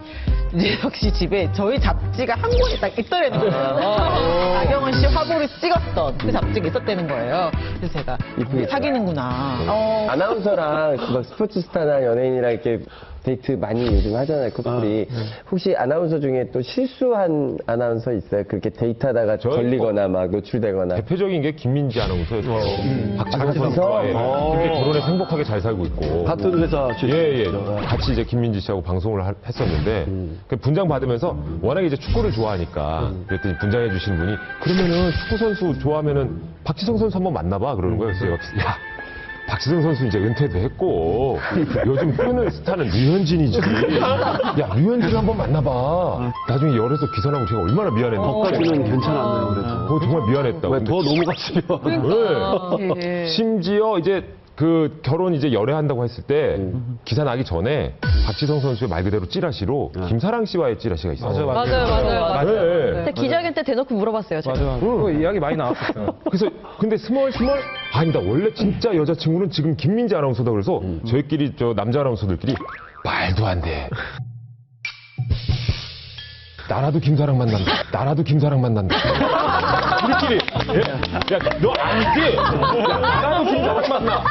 유재석 씨 집에 저희 잡지가 한 권이 딱 있더라는 거예요. 나경원 씨 화보를 찍었던 그 잡지가 있었다는 거예요. 그래서 제가 사귀는구나. 아나운서랑 막 스포츠 스타나 연예인이랑 이렇게 데이트 많이 요즘 하잖아요, 커플이. 혹시 아나운서 중에 또 실수한 아나운서 있어요? 그렇게 데이트하다가 걸리거나 막 노출되거나. 대표적인 게 김민지 아나운서였죠. 박지성 선수와 근데 결혼해서 행복하게 잘 살고 있고. 같은 회사 예. 같이 이제 김민지 씨하고 방송을 했었는데 그 분장 받으면서 워낙에 이제 축구를 좋아하니까 그랬더니 분장해 주신 분이 그러면은 축구 선수 좋아하면은 박지성 선수 한번 만나봐 그러는 거예요. 그래서 야. 박지성 선수 이제 은퇴도 했고 요즘 흐르는 스타는 류현진이지. 야 류현진 한번 만나봐. 나중에 열애서 기사 나고 제가 얼마나 미안했나. 거기까지는 괜찮았네요. 그래도. 그거 정말 미안했다고. 왜 더 넘어갔으면. 네. 심지어 이제 그 결혼 이제 열애한다고 했을 때 기사 나기 전에 박지성 선수의 말 그대로 찌라시로 김사랑 씨와의 찌라시가 있어요. 맞아요. 네. 근데 기자회견 때 대놓고 물어봤어요. 제가. 그 이야기 많이 나왔었어요. 그래서 근데 스멀 아니다 원래 진짜 여자친구는 지금 김민지 아나운서다 그래서 저희끼리 저 남자 아나운서들끼리 말도 안 돼. 나라도 김사랑 만난다. 우리끼리 야 너 아니지? 야, 나라도 김사랑 만나.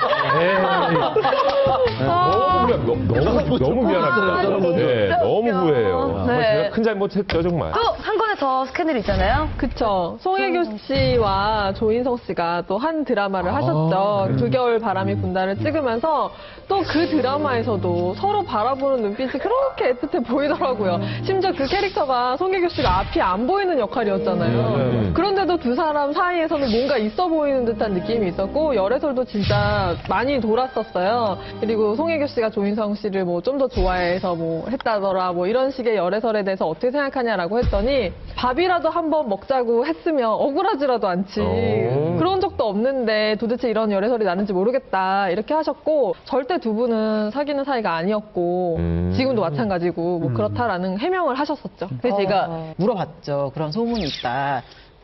너무 미안합니다. 네, 너무 후회해요. 정말 제가 큰 잘못했죠 정말. 또 한 건의 더 스캔들이 있잖아요. 그쵸. 송혜교 씨와 조인성 씨가 또 한 드라마를 하셨죠. 9개월 바람이 분다를 찍으면서 또 그 드라마에서도 서로 바라보는 눈빛이 그렇게 애틋해 보이더라고요. 심지어 그 캐릭터가 송혜교 씨가 앞이 안 보이는 역할이었잖아요. 그런데도 두 사람 사이에서는 뭔가 있어 보이는 듯한 느낌이 있었고 열애설도 진짜 많이 돌았었어요. 그리고 송혜교 씨가 조인성 씨를 뭐 좀 더 좋아해서 뭐 했다더라 뭐 이런 식의 열애설에 대해서 어떻게 생각하냐라고 했더니 밥이라도 한번 먹자고 했으면 억울하지라도 않지. 그런 적도 없는데 도대체 이런 열애설이 나는지 모르겠다 이렇게 하셨고 절대 두 분은 사귀는 사이가 아니었고 지금도 마찬가지고 뭐 그렇다라는 해명을 하셨었죠. 그래서 제가 물어봤죠. 그런 소문이 있다.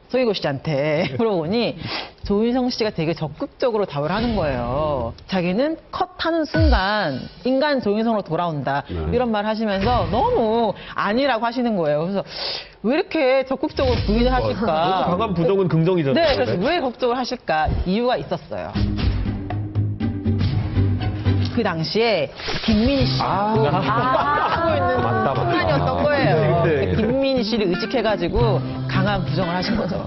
송혜교 씨한테 물어보니 조인성 씨가 되게 적극적으로 답을 하는 거예요. 자기는 컷하는 순간 인간 조인성으로 돌아온다. 이런 말 하시면서 너무 아니라고 하시는 거예요. 그래서 왜 이렇게 적극적으로 부인을 하실까? 강한 부정은 긍정이잖아요. 네, 그래서 왜 적극적으로 하실까? 이유가 있었어요. 그 당시에 김민희 씨하고 하고 있는 순간이었던 거예요. 네. 김민희 씨를 의식해가지고 강한 부정을 하신 거죠.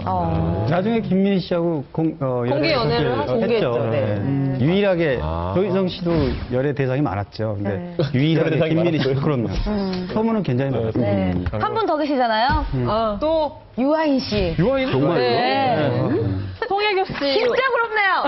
나중에 김민희 씨하고 공개 연애를 했죠. 공개했죠. 네. 유일하게 조인성 씨도 열애 대상이 많았죠. 근데 유일하게 김민희 씨도 그럼요. 소문은 굉장히 많았어요. 네. 한 분 더 계시잖아요. 또 유아인 씨. 유아인 정말요? 네. 송혜교 씨. 진짜 부럽네요.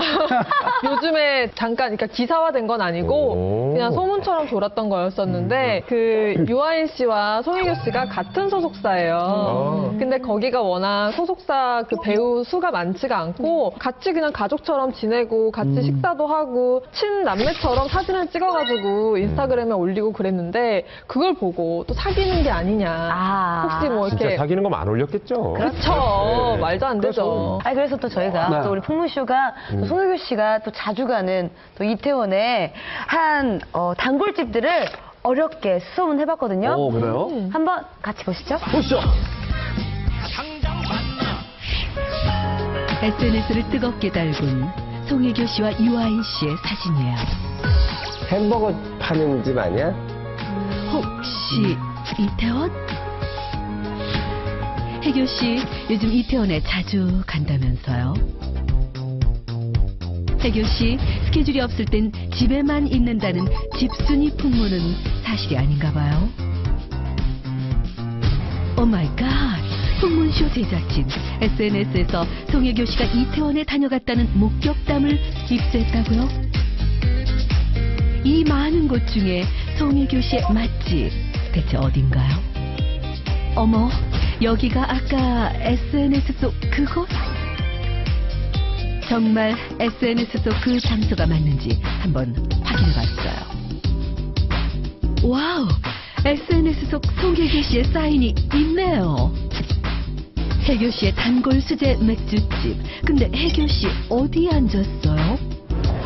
요즘에 잠깐, 그러니까 기사화된 건 아니고 그냥 소문처럼 돌았던 거였었는데 그 유아인 씨와 송혜교 씨가 같은 소속사예요. 근데 거기가 워낙 소속사 그 배우 수가 많지가 않고 같이 그냥 가족처럼 지내고 같이 식사도 하고 친남매처럼 사진을 찍어가지고 인스타그램에 올리고 그랬는데 그걸 보고 또 사귀는 게 아니냐. 혹시 뭐 진짜 이렇게 사귀는 거만 안 올렸겠죠. 그렇죠. 말도 안 되죠. 아니, 그래서 또 저희가 또 우리 풍문쇼가 또 송혜교 씨가 또 자주 가는 또 이태원의 한 단골집들을 어렵게 수소문해봤거든요. 그래요? 한번 같이 보시죠. 보시죠. SNS를 뜨겁게 달군 송혜교 씨와 유아인 씨의 사진이야. 햄버거 파는 집 아니야? 혹시 이태원? 혜교 씨 요즘 이태원에 자주 간다면서요? 혜교 씨 스케줄이 없을 땐 집에만 있는다는 집순이 풍문은 사실이 아닌가 봐요. 오 마이 갓. 풍문쇼 제작진 SNS에서 송혜교 씨가 이태원에 다녀갔다는 목격담을 입수했다고요? 이 많은 곳 중에 송혜교 씨의 맛집 대체 어딘가요? 어머, 여기가 아까 SNS 속 그곳? 정말 SNS 속 그 장소가 맞는지 한번 확인해봤어요. 와우! SNS 속 송혜교 씨의 사인이 있네요. 혜교 씨의 단골 수제 맥주집. 근데 혜교 씨 어디에 앉았어요?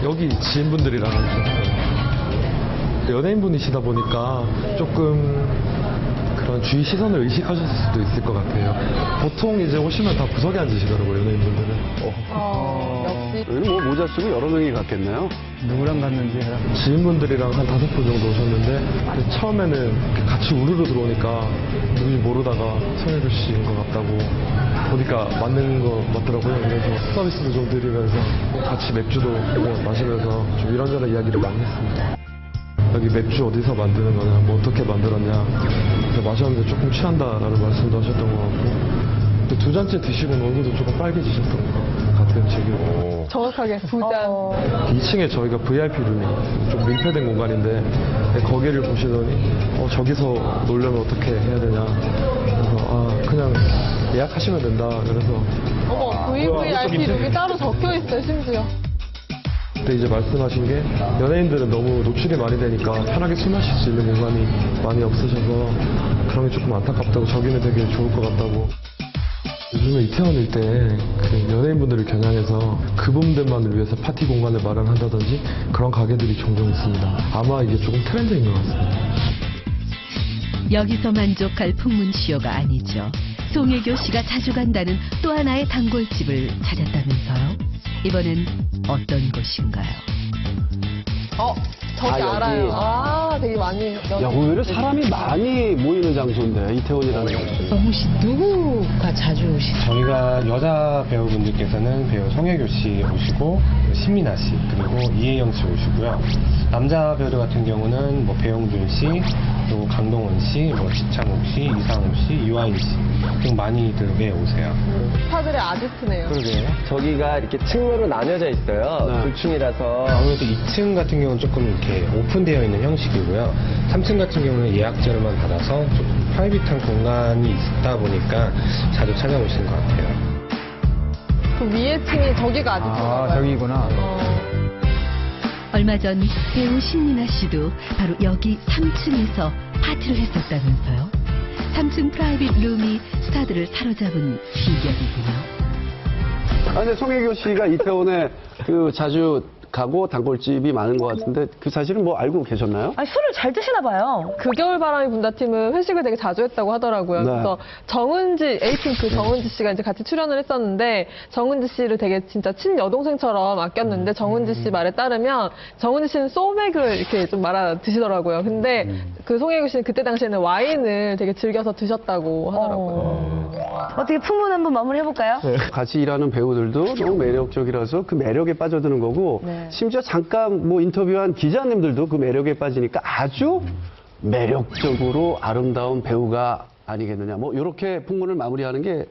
여기 지인분들이랑 오셨어요. 연예인분이시다 보니까 조금 그런 주위 시선을 의식하셨을 수도 있을 것 같아요. 보통 이제 오시면 다 구석에 앉으시더라고요, 연예인분들은. 역시. 여기는 뭐 모자 쓰고 여러 명이 갔겠네요. 누구랑 갔는지 알아? 지인분들이랑 한 5분 정도 오셨는데 근데 처음에는 같이 우르르 들어오니까 누군지 모르다가 송혜교 씨인 것 같다고 보니까 맞는 거 맞더라고요. 그래서 서비스도 좀 드리면서 같이 맥주도 마시면서 좀 이런저런 이야기를 많이 했습니다. 여기 맥주 어디서 만드는 거냐, 뭐 어떻게 만들었냐. 그래서 마셨는데 조금 취한다라는 말씀도 하셨던 것 같고 두 잔째 드시고는 얼굴도 조금 빨개지셨던 것 같아요, 제 기억에. 정확하게 두 잔. 2층에 저희가 VIP룸이 좀 밀폐된 공간인데 거기를 보시더니 저기서 놀려면 어떻게 해야 되냐. 그래서 그냥 예약하시면 된다. 그래서 어머, VVIP 룸이 따로 적혀 있어요, 심지어. 그때 이제 말씀하신 게 연예인들은 너무 노출이 많이 되니까 편하게 술 마실 수 있는 공간이 많이 없으셔서 그런 게 조금 안타깝다고, 저기는 되게 좋을 것 같다고. 요즘에 이태원 일대 그 연예인분들을 겨냥해서 그분들만을 위해서 파티 공간을 마련한다든지 그런 가게들이 종종 있습니다. 아마 이게 조금 트렌드인 것 같습니다. 여기서 만족할 풍문쇼가 아니죠. 송혜교 씨가 자주 간다는 또 하나의 단골집을 찾았다면서요? 이번엔 어떤 곳인가요? 저기 알아요. 되게 많이. 야, 의외로 사람이 많이 모이는 장소인데, 이태원이라는 곳이. 혹시 누구가 자주 오시죠? 저희가 여자 배우분들께서는 배우 송혜교 씨 오시고 신민아 씨 그리고 이혜영 씨 오시고요. 남자 배우들 같은 경우는 뭐 배용준 씨, 또 강동원 씨, 뭐 지창욱 씨, 이상우 씨, 유아인 씨 등 많이들 오세요. 스타들의 아지트네요. 그러게요. 저기가 이렇게 층으로 나뉘어져 있어요. 불층이라서. 아무래도 2층 같은 경우는 조금 이렇게 오픈되어 있는 형식이고요. 3층 같은 경우는 예약제로만 받아서 좀 프라이빗한 공간이 있다 보니까 자주 찾아오시는 것 같아요. 그 위에 층이 저기가 아지트인가 봐요. 저기구나. 얼마 전 배우 신민아 씨도 바로 여기 3층에서 파티를 했었다면서요? 3층 프라이빗 룸이 스타들을 사로잡은 비결이군요. 근데 송혜교 씨가 이태원에 그 자주 가고 단골집이 많은 것 같은데 그 사실은 뭐 알고 계셨나요? 아니, 술을 잘 드시나 봐요. 그 겨울 바람이 분다 팀은 회식을 되게 자주 했다고 하더라고요. 네. 그래서 정은지, 에이핑크 정은지 씨가 이제 같이 출연을 했었는데 정은지 씨를 되게 진짜 친여동생처럼 아꼈는데 정은지 씨 말에 따르면 정은지 씨는 소맥을 이렇게 좀 말아 드시더라고요. 근데 그 송혜교 씨는 그때 당시에는 와인을 되게 즐겨서 드셨다고 하더라고요. 어떻게 풍문 한번 마무리해볼까요? 같이 일하는 배우들도 너무 매력적이라서 그 매력에 빠져드는 거고 네. 심지어 잠깐 뭐 인터뷰한 기자님들도 그 매력에 빠지니까 아주 매력적으로 아름다운 배우가 아니겠느냐. 뭐 이렇게 풍문을 마무리하는 게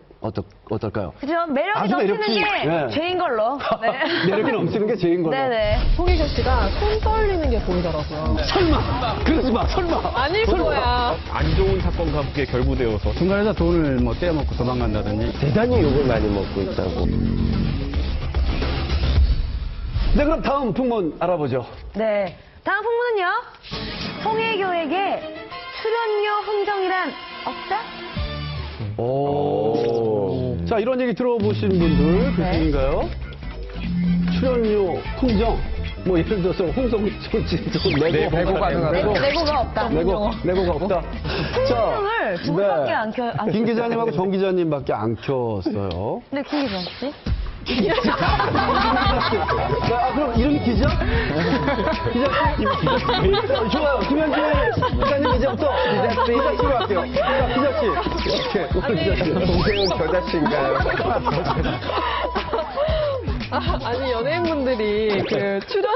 어떨까요? 그죠? 매력이 아주 넘치는 매력이, 게 네. 죄인 걸로. 네. 매력이 넘치는 게 죄인 걸로. 네네. 송혜교 씨가 손 떨리는 게 보이더라고요. 설마 그러지 마 설마. 아닐 거야. 안 좋은 사건과 함께 결부되어서 중간에서 돈을 뭐 떼어먹고 도망간다든지 대단히 욕을 많이 먹고 있다고. 네, 그럼 다음 풍문 알아보죠. 네. 다음 풍문은요. 송혜교에게 출연료 흥정이란 없다? 오. 자, 이런 얘기 들어보신 분들 계신가요? 출연료 흥정. 뭐 예를 들어서 홍성 좀 내고가 없다. 내고가 없다. 흥정을 두 분밖에 안 켜. 김 기자님하고 정 기자님밖에 안 켰어요. 네, 김 기자 씨. 아, 그럼 이름이 기자? 기자. 좋아요. 김현지 기자님 이제부터 기자 씨로 할게요. 기자 씨. 이렇게. 동생은 겨자씨인가요? 아니 연예인분들이 그 출연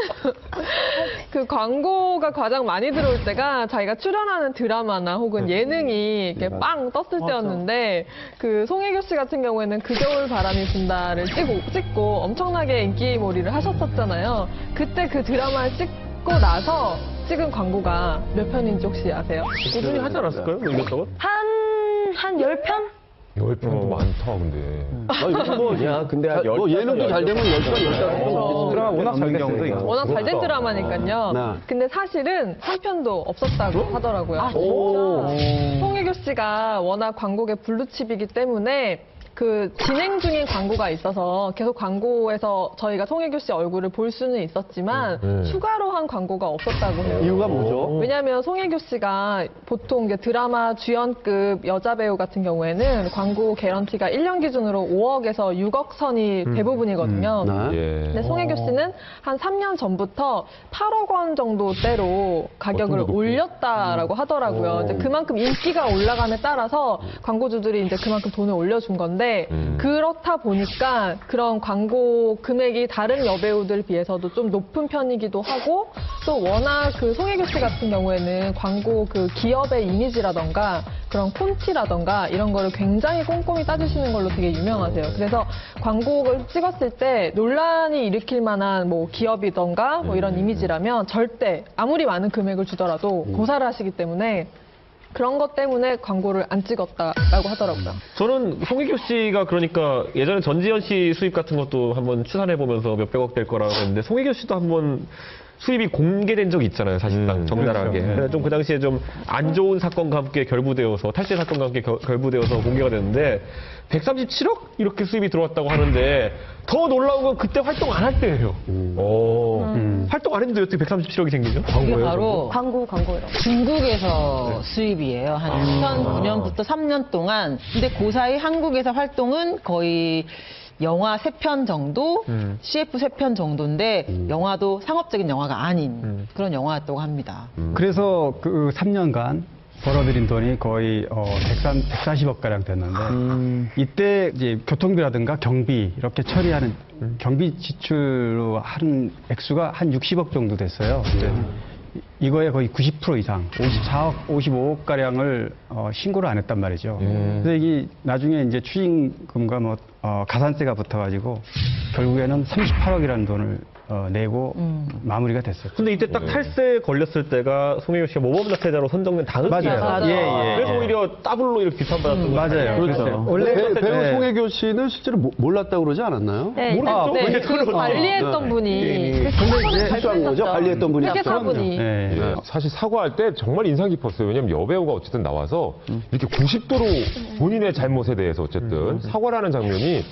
그 광고가 가장 많이 들어올 때가 자기가 출연하는 드라마나 혹은 예능이 이렇게 빵 떴을 때였는데 그 송혜교 씨 같은 경우에는 그 겨울 바람이 분다를 찍고 엄청나게 인기몰이를 하셨었잖아요. 그때 그 드라마를 찍고 나서 찍은 광고가 몇 편인지 혹시 아세요? 꾸준히 하지 않았을까요? 뭐 이것저것? 한 10편? 10편도 많다, 근데. 야, 근데 뭐 예능도 잘 되면 10편, 15편. 드라마 워낙 잘 됐어요. 워낙 잘 된 드라마니까요. 네. 근데 사실은 한 편도 없었다고 하더라고요. 송혜교 씨가 워낙 광고계 블루칩이기 때문에 그 진행 중인 광고가 있어서 계속 광고에서 저희가 송혜교 씨 얼굴을 볼 수는 있었지만 추가로 한 광고가 없었다고 해요. 이유가 뭐죠? 왜냐하면 송혜교 씨가 보통 이게 드라마 주연급 여자 배우 같은 경우에는 광고 개런티가 1년 기준으로 5억에서 6억 선이 대부분이거든요. 예. 근데 송혜교 씨는 한 3년 전부터 8억 원 정도대로 가격을 올렸다라고 하더라고요. 이제 그만큼 인기가 올라감에 따라서 광고주들이 이제 그만큼 돈을 올려준 건데 그렇다 보니까 그런 광고 금액이 다른 여배우들 비해서도 좀 높은 편이기도 하고 또 워낙 그 송혜교 씨 같은 경우에는 광고 그 기업의 이미지라던가 그런 콘티라던가 이런 거를 굉장히 꼼꼼히 따지시는 걸로 되게 유명하세요. 그래서 광고를 찍었을 때 논란이 일으킬 만한 뭐 기업이던가 뭐 이런 이미지라면 절대 아무리 많은 금액을 주더라도 고사를 하시기 때문에 그런 것 때문에 광고를 안 찍었다라고 하더라고요. 저는 송혜교 씨가 그러니까 예전에 전지현 씨 수입 같은 것도 한번 추산해보면서 몇백억 될 거라고 했는데 송혜교 씨도 한번 수입이 공개된 적이 있잖아요, 사실상 적나라하게. 그렇죠. 좀 그 당시에 좀 안 좋은 사건과 함께 결부되어서 탈세 사건과 함께 결부되어서 공개가 됐는데 137억 이렇게 수입이 들어왔다고 하는데 더 놀라운 건 그때 활동 안 할 때예요. 활동 안 했는데 어떻게 137억이 생기죠? 이게 바로 광고요. 중국에서 수입이에요. 한 2009년부터 3년 동안. 근데 그 사이 한국에서 활동은 거의 영화 3편 정도, CF 3편 정도인데 영화도 상업적인 영화가 아닌 그런 영화였다고 합니다. 그래서 그 3년간 벌어들인 돈이 거의 140억가량 됐는데 이때 이제 교통비라든가 경비 이렇게 처리하는 경비 지출로 한 액수가 한 60억 정도 됐어요. 이거의 거의 90% 이상, 54억, 55억가량을 신고를 안 했단 말이죠. 그래서 이게 나중에 이제 추징금과 뭐 가산세가 붙어가지고 결국에는 38억이라는 돈을 내고 마무리가 됐었죠. 근데 이때 딱 탈세 걸렸을 때가 송혜교 씨가 모범자태자로 선정된 다음 맞아요. 예. 그래서 오히려 더블로 이렇게 비판받았던 거예요. 맞아요. 그렇죠. 원래 배우 네. 송혜교 씨는 실제로 몰랐다고 그러지 않았나요? 네, 그 관리했던 분이 근데 이제 실수한 거죠? 관리했던 분이. 회계사분이. 예, 사실 사과할 때 정말 인상 깊었어요. 왜냐면 여배우가 어쨌든 나와서 이렇게 90도로 본인의 잘못에 대해서 어쨌든 사과를 하는 장면이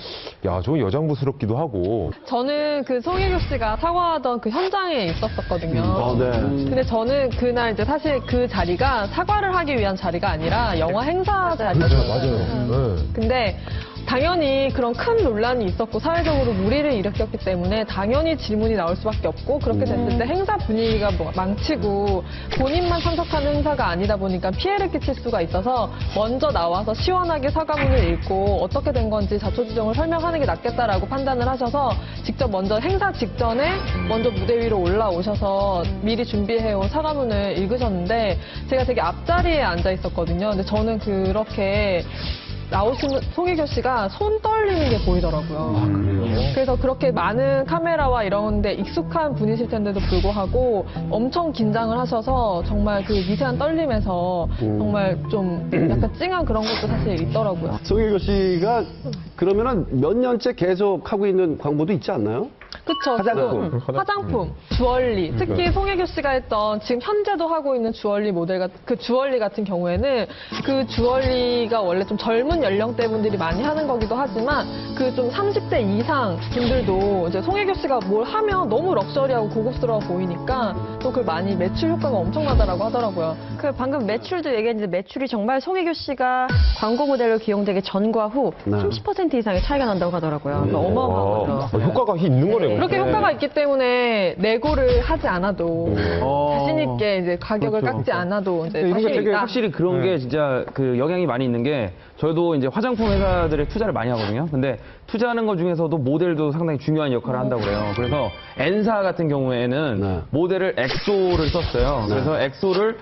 야, 좀 여장부스럽기도 하고. 저는 그 송혜교 씨가 사과하던 그 현장에 있었었거든요. 네. 근데 저는 그날 이제 사실 그 자리가 사과를 하기 위한 자리가 아니라 영화 행사 자리였어요. 맞아요. 근데 당연히 그런 큰 논란이 있었고 사회적으로 물의를 일으켰기 때문에 당연히 질문이 나올 수밖에 없고 그렇게 됐는데 행사 분위기가 망치고 본인만 참석하는 행사가 아니다 보니까 피해를 끼칠 수가 있어서 먼저 나와서 시원하게 사과문을 읽고 어떻게 된 건지 자초지종을 설명하는 게 낫겠다라고 판단을 하셔서 직접 먼저 행사 직전에 먼저 무대 위로 올라오셔서 미리 준비해온 사과문을 읽으셨는데 제가 되게 앞자리에 앉아 있었거든요. 근데 저는 그렇게 나오시는 송혜교 씨가 손 떨리는 게 보이더라고요. 그래서 그렇게 많은 카메라와 이런 데 익숙한 분이실 텐데도 불구하고 엄청 긴장을 하셔서 정말 그 미세한 떨림에서 정말 좀 약간 찡한 그런 것도 사실 있더라고요. 송혜교 씨가 그러면은 몇 년째 계속 하고 있는 광고도 있지 않나요? 그쵸. 화장품, 주얼리. 특히 송혜교 씨가 했던 지금 현재도 하고 있는 주얼리 모델, 그 주얼리 같은 경우에는 그 주얼리가 원래 좀 젊은 연령대 분들이 많이 하는 거기도 하지만 그 좀 30대 이상 분들도 이제 송혜교 씨가 뭘 하면 너무 럭셔리하고 고급스러워 보이니까 또 그 많이 매출 효과가 엄청나다라고 하더라고요. 그 방금 매출도 얘기했는데 매출이 정말 송혜교 씨가 광고 모델로 기용되기 전과 후 30% 이상의 차이가 난다고 하더라고요. 그러니까 어마어마하더라고요. 효과가 있는 거네요. 그렇게 효과가 있기 때문에 내고를 하지 않아도 자신 있게 이제 가격을 깎지 않아도 이제 사실이 있다. 확실히 그런 게 진짜 그 영향이 많이 있는 게 저도 이제 화장품 회사들에 투자를 많이 하거든요. 근데 투자하는 것 중에서도 모델도 상당히 중요한 역할을 한다고 그래요. 그래서 N사 같은 경우에는 모델을 엑소를 썼어요. 그래서 엑소를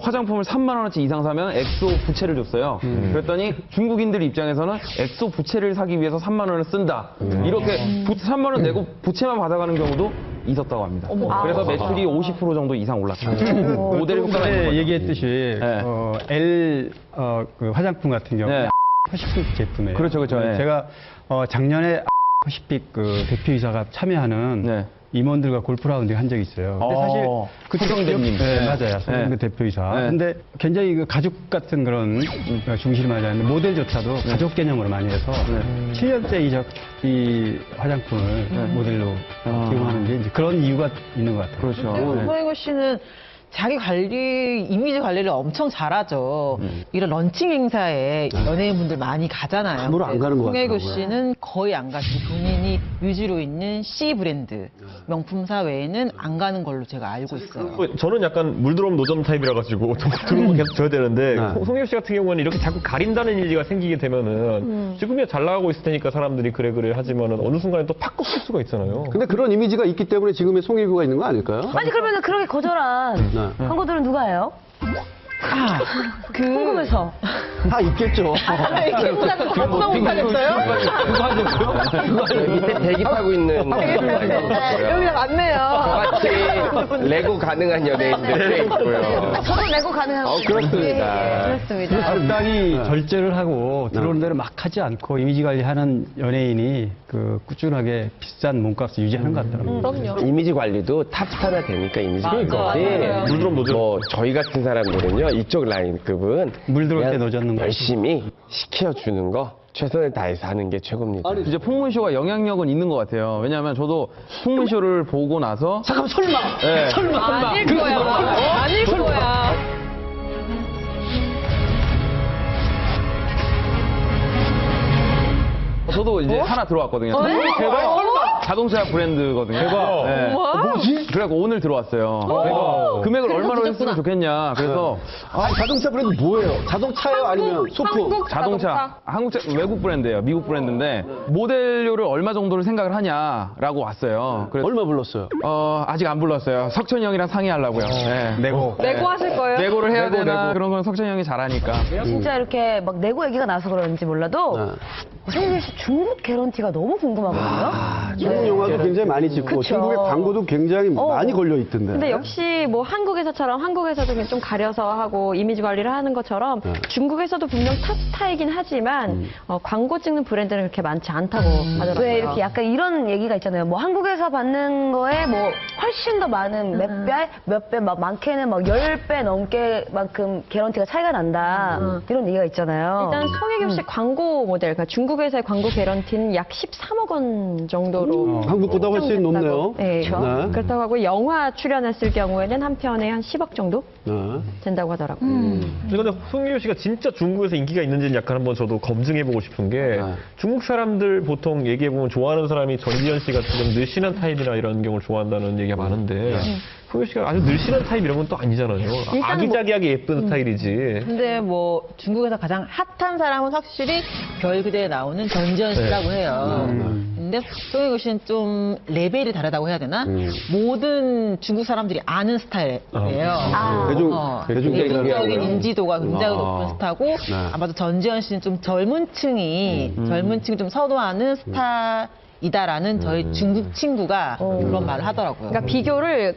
화장품을 3만 원어치 이상 사면 엑소 부채를 줬어요. 그랬더니 중국인들 입장에서는 엑소 부채를 사기 위해서 3만 원을 쓴다. 이렇게 3만 원 내고 부채만 받아가는 경우도 있었다고 합니다. 그래서 매출이 50% 정도 이상 올랐어요. 모델 효과가 있는 거죠. 얘기했듯이 L 그 화장품 같은 경우 퍼시픽 제품이에요. 그렇죠. 제가 작년에 퍼시픽 그 대표이사가 참여하는 임원들과 골프 라운드 한 적이 있어요. 근데 사실 그 서경대님. 네, 맞아요. 서경대 대표이사. 근데 굉장히 그 가족 같은 그런 중심을 많이 하는데 모델조차도 가족 개념으로 많이 해서 7년째 이 화장품을 모델로 기용하는 게 이제 그런 이유가 있는 것 같아요. 그렇죠. 송혜교 씨는 자기 관리, 이미지 관리를 엄청 잘하죠. 이런 런칭 행사에 연예인분들 많이 가잖아요. 함부로 안 가는 것 송혜교 같더라고요. 씨는 거의 안 가시고 본인이 위주로 있는 C 브랜드 명품사 외에는 안 가는 걸로 제가 알고 있어요. 저는 약간 물 들어오면 노점 타입이라 가지고 들어오면 계속 져야 되는데 송혜교 씨 같은 경우는 이렇게 자꾸 가린다는 일리가 생기게 되면은 지금이야 잘 나가고 있을 테니까 사람들이 그래 하지만은 어느 순간에 또 팍 꺾일 수가 있잖아요. 근데 그런 이미지가 있기 때문에 지금의 송혜교가 있는 거 아닐까요? 아니 그러면 그렇게 거절한 광고들은 누가 해요? 궁금해서. 다 있겠죠. 그거 못하겠어요? 밑에 대기 타고 있는 여기가 많네요. 같이 레고 가능한 연예인들이 있고요. 저도 레고 가능한 그렇습니다. 그렇습니다. 적당히 절제를 하고 들어오는 대로 막 하지 않고 이미지 관리하는 연예인이 그 꾸준하게 비싼 몸값을 유지하는 것 같더라고요. 그럼요. 이미지 관리도 탑스타나 되니까 이미지 관리지. 물 들어오면 뭐 저희 같은 사람들은요 이쪽 라인급은 물 들어올 때 그냥 넣어주는 거. 열심히 시켜주는 거 최선을 다해서 하는 게 최고입니다. 이제 풍문쇼가 영향력은 있는 것 같아요. 왜냐하면 저도 풍문쇼를 보고 나서 잠깐만 설마 아닐 거야. 아닐 거야. 저도 이제 하나 들어왔거든요. 자동차 브랜드거든요. 대박. 뭐지? 그래갖고 오늘 들어왔어요. 금액을 얼마로 했으면 좋겠냐. 그래서 자동차 브랜드 뭐예요? 자동차예요? 아니면 소품? 자동차, 외국 브랜드예요. 미국 브랜드인데 모델료를 얼마 정도를 생각을 하냐라고 왔어요. 그래서 얼마 불렀어요? 아직 안 불렀어요. 석천이 형이랑 상의하려고요. 내고 하실 거예요? 내고를 해야 되나 그런 건 석천이 형이 잘하니까. 진짜 이렇게 막 내고 얘기가 나서 그런지 몰라도 송혜교 씨 중국 개런티가 너무 궁금하거든요. 중국 영화도 영화도 굉장히 많이 찍고 그쵸. 중국의 광고도 굉장히 많이 걸려 있던데. 근데 역시 뭐 한국에서처럼 한국에서도 좀 가려서 하고 이미지 관리를 하는 것처럼 중국에서도 분명 탑스타이긴 하지만 광고 찍는 브랜드는 그렇게 많지 않다고 하더라고요. 왜 이렇게 약간 이런 얘기가 있잖아요. 뭐 한국에서 받는 거에 뭐 훨씬 더 많은 몇 배, 막 많게는 막 10배 넘게만큼 개런티가 차이가 난다. 이런 얘기가 있잖아요. 일단 송혜교 씨 광고 모델, 그러니까 중국에서의 광고 개런티는 약 13억 원 정도로 한국보다 훨씬 높네요. 네. 네. 그렇다고 하고 영화 출연했을 경우에는 한 편에 한 10억 정도 된다고 하더라고요. 근데 송혜교 씨가 진짜 중국에서 인기가 있는지는 약간 한번 저도 검증해보고 싶은 게 중국 사람들 보통 얘기해보면 좋아하는 사람이 전지현 씨 같은 좀 늘씬한 타입이나 이런 경우를 좋아한다는 얘기가 많은데 송혜교 씨가 아주 늘씬한 타입 이런 건 또 아니잖아요. 아기자기하게 예쁜 스타일이지. 근데 뭐 중국에서 가장 핫한 사람은 확실히 별그대에 나오는 전지현 씨라고 해요. 근데 송혜교 씨는 좀 레벨이 다르다고 해야 되나? 모든 중국 사람들이 아는 스타일이에요. 대중적인 인지도가 굉장히 높은 스타고 아마도 전지현 씨는 좀 젊은 층이 좀 선호하는 스타이다라는 저희 중국 친구가 그런 말을 하더라고요. 그러니까 비교를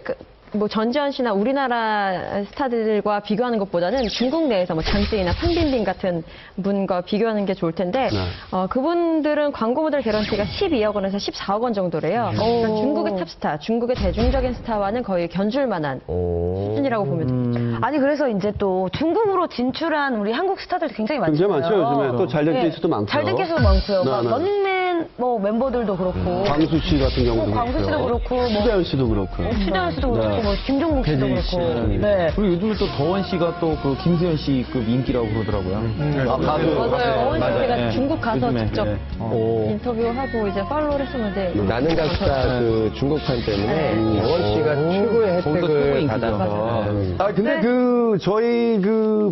뭐 전지현 씨나 우리나라 스타들과 비교하는 것보다는 중국 내에서 뭐 장쯔이나 팡빈빈 같은 분과 비교하는 게 좋을 텐데 그분들은 광고 모델 개런티가 12억 원에서 14억 원 정도래요. 그러니까 중국의 탑스타, 중국의 대중적인 스타와는 거의 견줄 만한 수준이라고 보면 됩니다. 아니 그래서 이제 또 중국으로 진출한 우리 한국 스타들도 굉장히 많잖아요. 굉장히 많죠. 요즘에 또 잘된 케이스도 많고요. 잘된 케이스도 많고요. 네, 네. 런닝맨 뭐 멤버들도 그렇고 광수 씨 같은 경우도 광수 씨도 그렇고 뭐 추재현 씨도 그렇고 추재현 씨도 그렇고 뭐 김종국 씨도 그렇고. 네. 그리고 요즘에 또 더원 씨가 또 그 김수현 씨급 인기라고 그러더라고요. 맞아요. 더원 씨가 중국 가서 요즘에, 직접 네. 인터뷰하고 이제 팔로우를 했었는데 나는 가수다 그 중국판 때문에 영원 씨가 최고의 혜택을 받아서. 근데 저희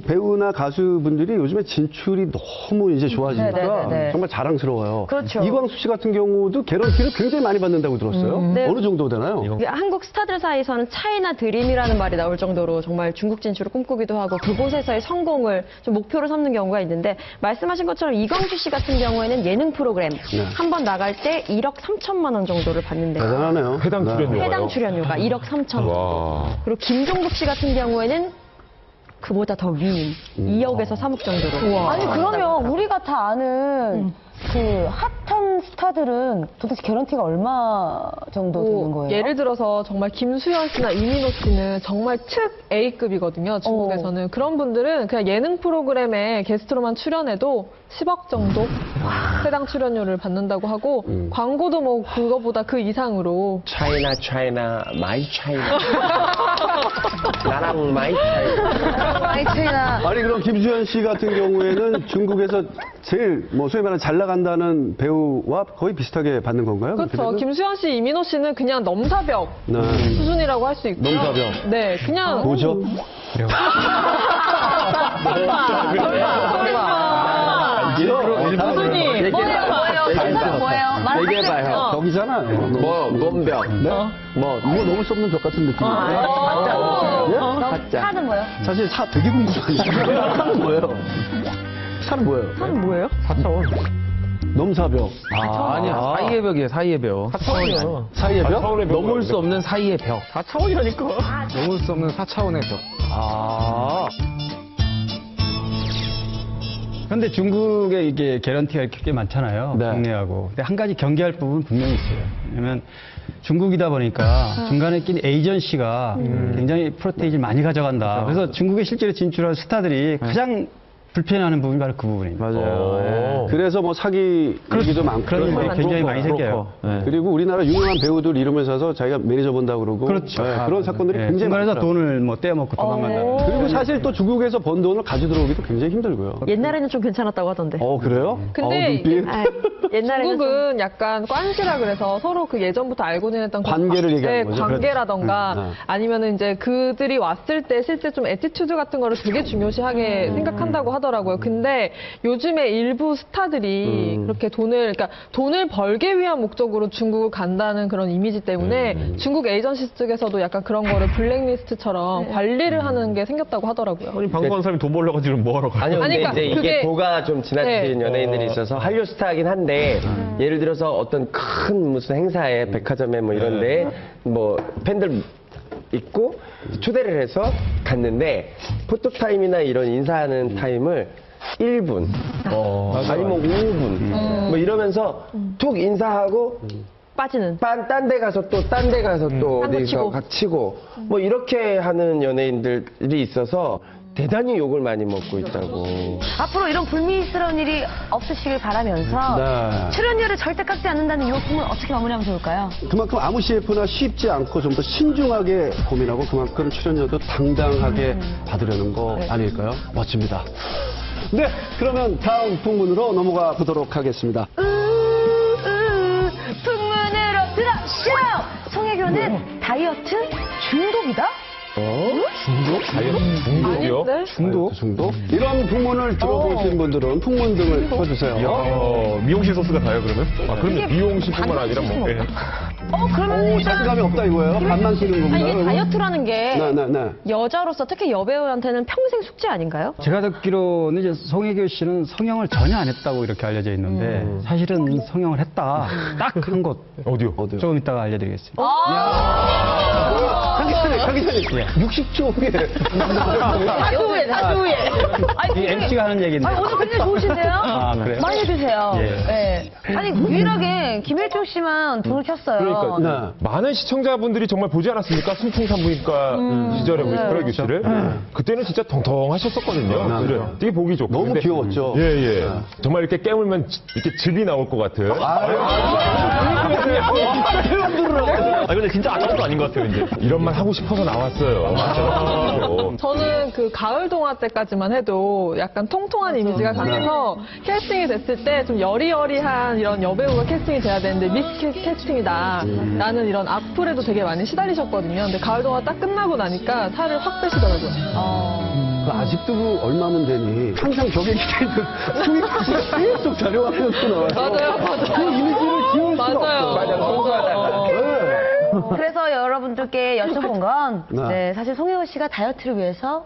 배우나 가수분들이 요즘에 진출이 너무 이제 좋아지니까 정말 자랑스러워요. 그렇죠. 이광수 씨 같은 경우도 개런티를 굉장히 많이 받는다고 들었어요. 네. 어느 정도 되나요? 한국 스타들 사이에서는 차이나 드림이라는 말이 나올 정도로 정말 중국 진출을 꿈꾸기도 하고 그곳에서의 성공을 좀 목표로 삼는 경우가 있는데 말씀하신 것처럼 이광수 씨 같은 경우에는 예능 프로그램 한 번 나갈 때 1억 3천만 원 정도를 받는데요. 대단하네요. 해당 출연료가 1억 3천 원. 그리고 김종국 씨 같은 경우에는 그보다 더 위인 2억에서 3억 정도로. 아니 그러면 우리가 다 아는 그 핫한 스타들은 도대체 개런티가 얼마 정도 되는 거예요? 예를 들어서 정말 김수현 씨나 이민호 씨는 정말 특 A급이거든요. 중국에서는. 그런 분들은 그냥 예능 프로그램에 게스트로만 출연해도 10억 정도 해당 출연료를 받는다고 하고 광고도 뭐 그거보다 그 이상으로. 차이나, 마이 차이나. 나랑 마이 차이나. 마이 차이나. 아니 그럼 김수현 씨 같은 경우에는 중국에서 제일 뭐 소위 말하는 잘 나간다는 배우와 거의 비슷하게 받는 건가요? 그렇죠. 김수현 씨, 이민호 씨는 그냥 넘사벽 수준이라고 할 수 있고요. 넘사벽. 네, 그냥. 뭐죠? 무슨이 뭐예요? 얘기해봐요. 벽이잖아요. 뭔벽. 네? 이거 넘을 수 없는 벽 같은 느낌이에요. 사는 뭐예요? 사실 되게 궁금하네요. 사는 뭐예요? 사는 뭐예요? 사는 뭐예요? 4차원. 넘사벽. 아니요. 사이의 벽이에요, 사이의 벽. 4차원이요. 사이의 벽? 넘을 수 없는 사이의 벽. 4차원이라니까. 넘을 수 없는 4차원의 벽. 그런데 중국에 이게 개런티가 이렇게 꽤 많잖아요. 국내하고. 근데 한 가지 경계할 부분은 분명히 있어요. 왜냐면 중국이다 보니까 중간에 낀 에이전시가 굉장히 프로테이지를 많이 가져간다. 그래서 중국에 실제로 진출한 스타들이 가장 불편해하는 부분이 바로 그 부분입니다. 맞아요. 그래서 뭐 사기 얘기도 많고 그런 일이 굉장히 많이 생겨요. 그리고 우리나라 유명한 배우들 이름을 사서 자기가 매니저 본다고 그러고 그렇죠. 그런 사건들이 굉장히 중간에서 많더라고요. 돈을 뭐 떼어먹고 도망간다는. 그리고 사실 또 중국에서 번 돈을 가져 들어오기도 굉장히 힘들고요. 옛날에는 좀 괜찮았다고 하던데. 그래요? 근데 옛날에는 중국은 약간 관시라 그래서 서로 그 예전부터 알고 지냈던 관계를 얘기하는 거죠. 관계라던가 아니면은 이제 그들이 왔을 때 실제 좀 애티튜드 같은 거를 되게 중요시하게 생각한다고 하더라고요. 근데 요즘에 일부 스타들이 그렇게 그러니까 돈을 벌기 위한 목적으로 중국을 간다는 그런 이미지 때문에 중국 에이전시 측에서도 약간 그런 거를 블랙리스트처럼 관리를 하는 게 생겼다고 하더라고요. 아니, 방송하는 사람이 돈 벌려고 지금 뭐하러 가요? 아니요, 근데 그러니까 이제 이게 그게- 도가 좀 지나친 네. 연예인들이 있어서 한류 스타이긴 한데 예를 들어서 어떤 큰 무슨 행사에 백화점에 뭐 이런데 뭐 팬들 있고 초대를 해서 갔는데 포토타임이나 이런 인사하는 타임을 1분 아니면 5분 뭐 이러면서 툭 인사하고 빠지는. 딴 데 가서 또 딴 데 가서 또 딴거 어디서 치고. 치고 뭐 이렇게 하는 연예인들이 있어서 대단히 욕을 많이 먹고 있다고. 앞으로 이런 불미스러운 일이 없으시길 바라면서 네. 출연료를 절대 깎지 않는다는 이 요청은 어떻게 마무리하면 좋을까요? 그만큼 아무 CF나 쉽지 않고 좀 더 신중하게 고민하고 그만큼 출연료도 당당하게 받으려는 거 아닐까요? 멋집니다. 네, 그러면 다음 풍문으로 넘어가 보도록 하겠습니다. 풍문으로 들어쇼! 송혜교는 다이어트 중독이다? 중독? 다이어트 중독이요? 중독? 이런 풍문을 들어보신 분들은 풍문 등을 펴주세요. 미용실 소스가 다요, 그러면? 아, 그러면 미용실뿐만 아니라 뭐. 예. 그러면 자신감이 없다 이거예요? 반만 쓰는 겁니다. 아니, 이게 여러분? 다이어트라는 게 네. 여자로서 특히 여배우한테는 평생 숙제 아닌가요? 제가 듣기로는 이제 송혜교 씨는 성형을 전혀 안 했다고 이렇게 알려져 있는데 사실은 성형을 했다. 딱 한 곳. 어디요? 조금 이따가 알려드리겠습니다. 하기 전에 60초 후에. 다시 후에. 이 MC가 하는 얘기인데. 오늘 굉장히 좋으신데요? 아, 그래요? 많이 해주세요. 예. 네. 아니, 유일하게 김일종 씨만 불을 켰어요. 그러니까 많은 시청자분들이 정말 보지 않았습니까? 순풍산부인과 시절에 우리 송혜교 씨를 그때는 진짜 통통하셨었거든요. 그래. 되게 보기 좋고 너무 근데- 귀여웠죠. 예. 정말 이렇게 깨물면 이렇게 즙이 나올 것 같은. 근데 진짜 아무것도 아닌 것 같아요, 이제. 이런 말 하고 싶어서 나왔어요. 저는 그 가을 동화 때까지만 해도 약간 통통한 이미지가 강해서 캐스팅이 됐을 때 좀 여리여리한 이런 여배우가 캐스팅이 돼야 되는데 미스 캐스팅이다 라는 이런 악플에도 되게 많이 시달리셨거든요. 근데 가을 동화 딱 끝나고 나니까 살을 확 빼시더라고요. 그 아직도 그 얼마면 되니 항상 벽에 기대는 송혜교 씨가 계속 자료화면서 나와서 맞아요. 그 이미지를 지울 수가 맞아요. 없어. 맞아, 통과하다가. 그래서 여러분들께 여쭤본 건 네. 사실 송혜교 씨가 다이어트를 위해서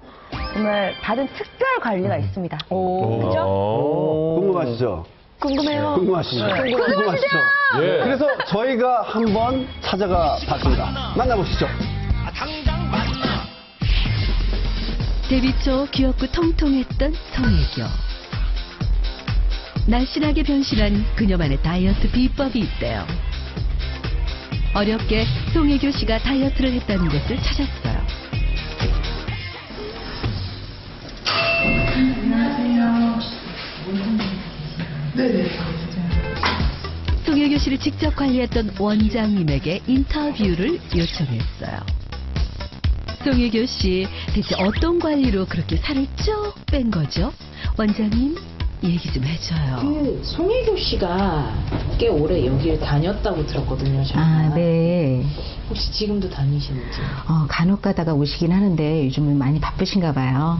정말 받은 특별 관리가 있습니다. 그죠? 궁금하시죠? 궁금해요. 궁금하시죠? 네. 궁금하시죠? 예. 그래서 저희가 한번 찾아가 봤습니다. 만나보시죠. 데뷔 초 귀엽고 통통했던 송혜교. 날씬하게 변신한 그녀만의 다이어트 비법이 있대요. 어렵게 송혜교 씨가 다이어트를 했다는 것을 찾았어요. 송혜교 씨를 직접 관리했던 원장님에게 인터뷰를 요청했어요. 송혜교 씨, 대체 어떤 관리로 그렇게 살을 쭉 뺀 거죠? 원장님, 얘기 좀 해줘요. 그 송혜교 씨가 꽤 오래 여기를 다녔다고 들었거든요. 제가. 네. 혹시 지금도 다니시는지? 간혹 가다가 오시긴 하는데 요즘은 많이 바쁘신가 봐요.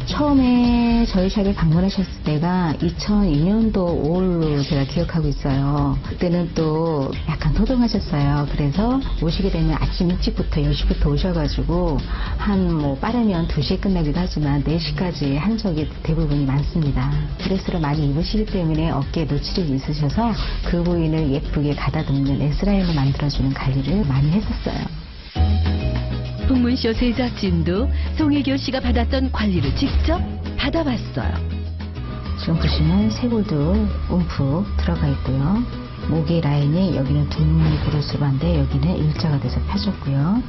처음에 저희 샵에 방문하셨을 때가 2002년도 5월로 제가 기억하고 있어요. 그때는 또 약간 소동하셨어요. 그래서 오시게 되면 아침 일찍부터 10시부터 오셔가지고 한 빠르면 2시에 끝나기도 하지만 4시까지 한 적이 대부분이 많습니다. 드레스를 많이 입으시기 때문에 어깨에 노출이 있으셔서 그 부위를 예쁘게 가다듬는 S라인을 만들어주는 관리를 많이 했었어요. 풍문쇼 제작진도 송혜교 씨가 받았던 관리를 직접 받아봤어요. 지금 보시면 쇄골도 움푹 들어가 있고요. 목의 라인이 여기는 둥그릇으로한데 여기는 일자가 돼서 펴졌고요.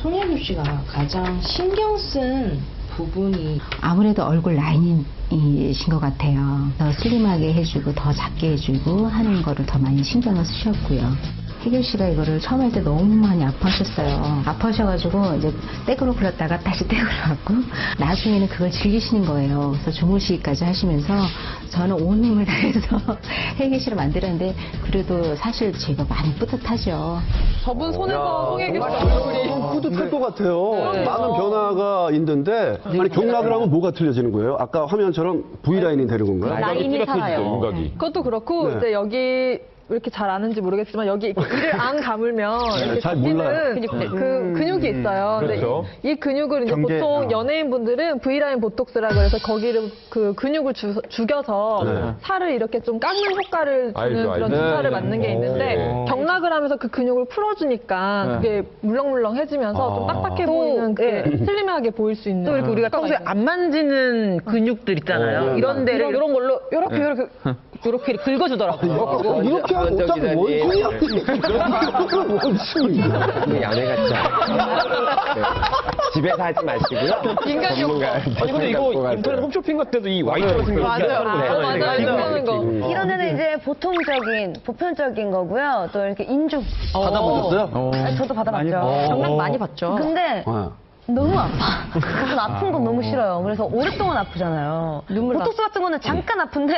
송혜교 씨가 가장 신경 쓴 부분이 아무래도 얼굴 라인이신 것 같아요. 더 슬림하게 해주고 더 작게 해주고 하는 거를 더 많이 신경을 쓰셨고요. 혜교 씨가 이거를 처음 할 때 너무 많이 아파하셨어요. 아파하셔가지고 이제 떼그로 풀었다가 다시 떼그로 갖고 나중에는 그걸 즐기시는 거예요. 그래서 주무시기까지 하시면서 저는 온 힘을 다해서 혜교 씨를 만들었는데 그래도 사실 제가 많이 뿌듯하죠. 저분 손에서 송혜교 씨 얼굴이 뿌듯할 것 같아요. 네. 많은 변화가 있는데 아니 경락을 하면 뭐가 틀려지는 거예요? 아까 화면처럼 V라인이 되는 건가요? 라인이 살아요. 윤곽이. 그것도 그렇고 네. 이제 여기 왜 이렇게 잘 아는지 모르겠지만 여기 이렇게 이를 안 가물면 이렇게 잘 몰라요. 잡히는 그 근육이 있어요. 근데 그렇죠. 이 근육을 이제 경계. 보통 연예인분들은 V라인 보톡스라 그래서 거기를 그 근육을 죽여서 네. 살을 이렇게 좀 깎는 효과를 주는 알죠, 그런 알죠. 주사를 맞는 게 있는데 네. 경락을 하면서 그 근육을 풀어주니까 그게 물렁물렁해지면서 좀 딱딱해 보이는 그게 슬림하게 보일 수 있는 또 이렇게 우리가 평소에 안 만지는 근육들 있잖아요. 이런 데를 이런 걸로 이렇게 긁어주더라고요. 이렇게 하면 어차피 원숭이야. 원숭이. 야매 같죠? 네. 집에서 하지 마시고요. 인간이 아니 근데 이거 인터넷 홈쇼핑 같은 데도 이 와이트 같은 거 맞아요. 이거 하는 거. 이런 데는 이제 보편적인 거고요. 또 이렇게 인중. 받아보셨어요? 아니, 저도 받아봤죠. 경락 많이 봤죠. 근데 어. 너무 아파. 저는 아픈 건 너무 싫어요. 그래서 오랫동안 아프잖아요. 보톡스 같은 거는 잠깐 아픈데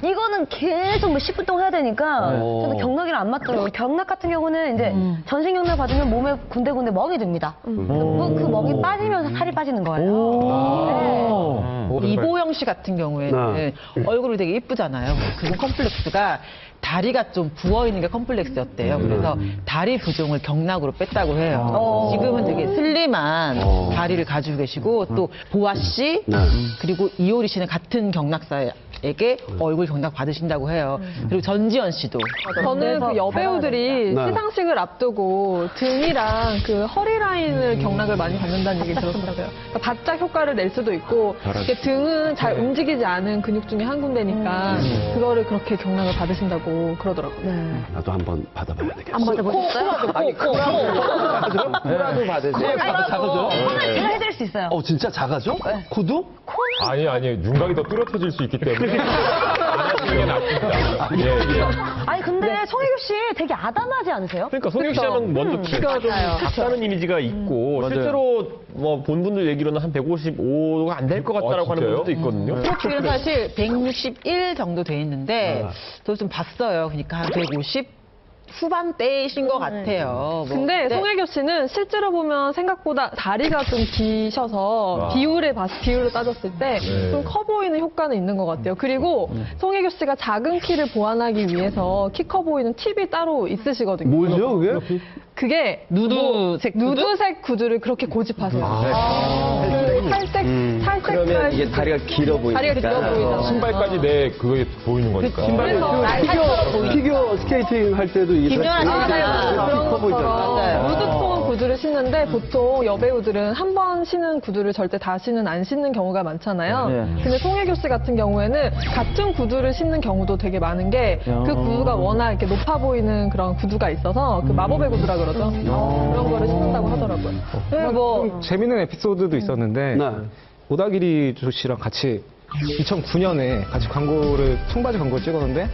이거는 계속 뭐 10분 동안 해야 되니까 저도 경락이랑 안 맞더라고요. 경락 같은 경우는 이제 전신 경락 받으면 몸에 군데군데 멍이 듭니다. 그 멍이 빠지면서 살이 빠지는 거예요. 이보영 씨 같은 경우에는 얼굴이 되게 예쁘잖아요. 그건 컴플렉스가 다리가 좀 부어있는 게 컴플렉스였대요. 그래서 다리 부종을 경락으로 뺐다고 해요. 지금은 되게 슬림한 다리를 가지고 계시고 또 보아 씨 그리고 이효리 씨는 같은 경락사에게 얼굴 경락 받으신다고 해요. 그리고 전지현 씨도. 저는 그 여배우들이 네. 시상식을 앞두고 등이랑 그 허리 라인을 경락을 많이 받는다는 얘기 들었어요. 그러니까 바짝 효과를 낼 수도 있고 이렇게 등은 잘 움직이지 않은 근육 중에 한 군데니까 그거를 그렇게 경락을 받으신다고 그러더라고요. 나도 한번 받아봐야 되겠어. 안 받아보셨어요? 아니, 코라도 받으세요? 작아져? 코는 제가 해드릴 수 있어요. 진짜 작아져? 코도? 아니, 윤곽이 더 뚜렷해질 수 있기 때문에. 안 하시는 게 낫습니다. 예. 아니 근데 송혜교 씨 되게 아담하지 않으세요? 그러니까 송혜교 씨 하면 먼저 키가 좀 작다는 이미지가 있고 실제로 뭐 본 분들 얘기로는 한 155가 안 될 것 같다라고 하는 진짜요? 분들도 있거든요. 프로필은 사실 161 정도 돼 있는데 저 좀 봤어요. 그러니까 한 150 후반대이신 것 같아요. 근데 송혜교 씨는 실제로 보면 생각보다 다리가 좀 기셔서 비율로 따졌을 때 좀 커 보이는 효과는 있는 것 같아요. 그리고 송혜교 씨가 작은 키를 보완하기 위해서 키 커 보이는 팁이 따로 있으시거든요. 뭐죠, 그게? 그게 누드색 구두를 그렇게 고집하세요. 그 살색 그러면 이게 다리가 길어 보이니까. 다리가 길어 보이잖아요. 신발까지 그게 보이는 거니까. 피겨 스케이팅 할 때도 이게 그런 커 보이잖아. 것처럼 누드톤 구두를 신는데 보통 여배우들은 한 번 신은 구두를 절대 다시는 안 신는 경우가 많잖아요. 근데 송혜교 씨 같은 경우에는 같은 구두를 신는 경우도 되게 많은 게 그 구두가 워낙 이렇게 높아 보이는 그런 구두가 있어서 그 마법의 구두라 그러죠. 그런 거를 신는다고 하더라고요. 좀 재밌는 에피소드도 있었는데 오다기리 씨랑 같이 2009년에 같이 청바지 광고를 찍었는데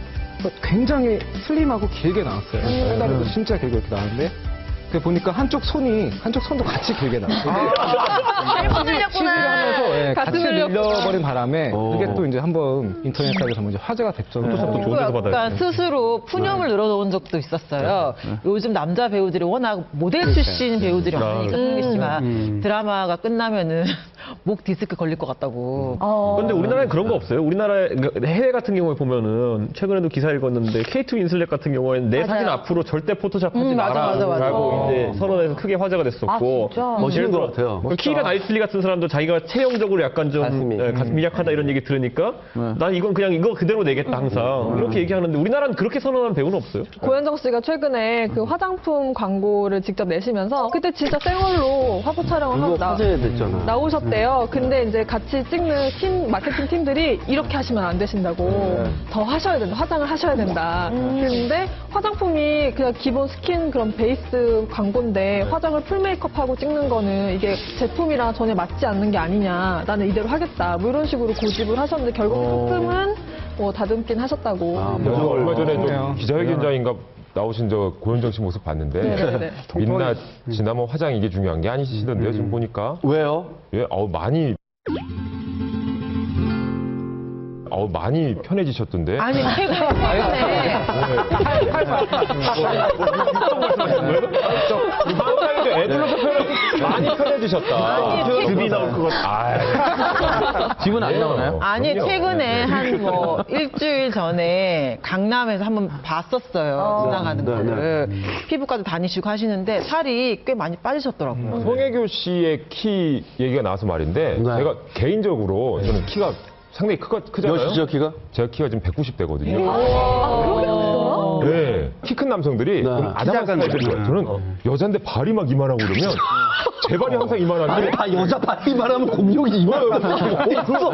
굉장히 슬림하고 길게 나왔어요. 오다기도 진짜 길게 이렇게 나왔는데 보니까 한쪽 손도 같이 길게 나왔어요. 잘못 들렸구나. 하면서 같이 밀려버린 바람에 그게 또 이제 한번 인터넷상에서 이제 화제가 됐죠. 그리고 약간 스스로 푸념을 늘어놓은 적도 있었어요. 요즘 남자 배우들이 워낙 모델 출신 배우들이 많으니까 송혜 씨가 드라마가 끝나면은 목 디스크 걸릴 것 같다고. 그런데 우리나라에 그런 거 없어요. 우리나라 해외 같은 경우에 보면은 최근에도 기사 읽었는데 케이트 윈슬렛 같은 경우에는 내 사진 앞으로 절대 포토샵하지 마라라고 이제 선언해서 크게 화제가 됐었고. 멋있는 것 같아요. 키라 나이틀리 같은 사람도 자기가 체형적으로 약간 좀 가슴이 약하다 이런 얘기 들으니까 난 이건 그냥 이거 그대로 내겠다 항상 이렇게 얘기하는데 우리나라는 그렇게 선언한 배우는 없어요. 고현정 씨가 최근에 그 화장품 광고를 직접 내시면서 그때 진짜 생얼로 화보 촬영을 하고 나오셨대요. 근데 이제 같이 찍는 마케팅 팀들이 이렇게 하시면 안 되신다고 더 하셔야 된다. 화장을 하셔야 된다. 그런데 화장품이 그냥 기본 스킨 그런 베이스 광고인데 화장을 풀 메이크업하고 찍는 거는 이게 제품이랑 전혀 맞지 않는 게 아니냐. 나는 이대로 하겠다. 뭐 이런 식으로 고집을 하셨는데 결국 소품은 뭐 다듬긴 하셨다고. 얼마 전에 좀 기자회견장인가 나오신 저 고현정 씨 모습 봤는데 네네네. 민낯 지나면 화장 이게 중요한 게 아니시던데요, 지금 보니까. 왜요? 예, 많이 편해지셨던데. 아니, 최근에 애들로서 표현하기 많이 편해지셨다. 즙이 나올 것 같아. 집은 안 나오나요? 아니, 최근에 한 뭐 일주일 전에 강남에서 한번 봤었어요. 지나가는 거를. 피부과도 다니시고 하시는데 살이 꽤 많이 빠지셨더라고요. 송혜교 씨의 키 얘기가 나와서 말인데 제가 개인적으로 저는 키가 상당히 크잖아요. 몇이죠, 키가? 제가 키가 지금 190대거든요. 그렇게 없어요? 네. 키 큰 남성들이 좀 아담한 스타일이에요. 저는 여잔데 발이 막 이만하고 그러면 제 발이 항상 이만한데. 아, 여자 발이 이만하면 공룡이 이만하고. 그래서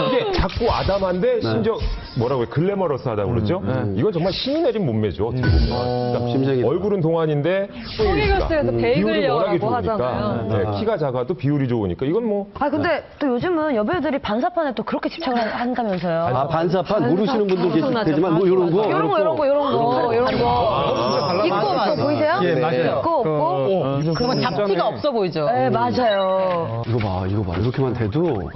이게 작고 아담한데 심지어 뭐라고 해요? 글래머러스하다고 그러죠? 이건 정말 신이 내린 몸매죠. 어떻게 보면. 얼굴은 동안인데 송혜교씨에서 비율이 베이글 워낙에 여라고 좋으니까 하잖아요. 네, 키가 작아도 비율이 좋으니까 이건 뭐. 아 근데 또 요즘은 여배우들이 반사판에 또 그렇게 집착을 한다면서요. 아, 반사판 모르시는 분도 계시겠지만 뭐 이런 거. 이런 거. 있고 없고 보이세요? 예, 맞아요. 있고 없고. 그러면 잡티가 없어 보이죠? 네, 맞아요. 이거 봐. 이렇게만 돼도.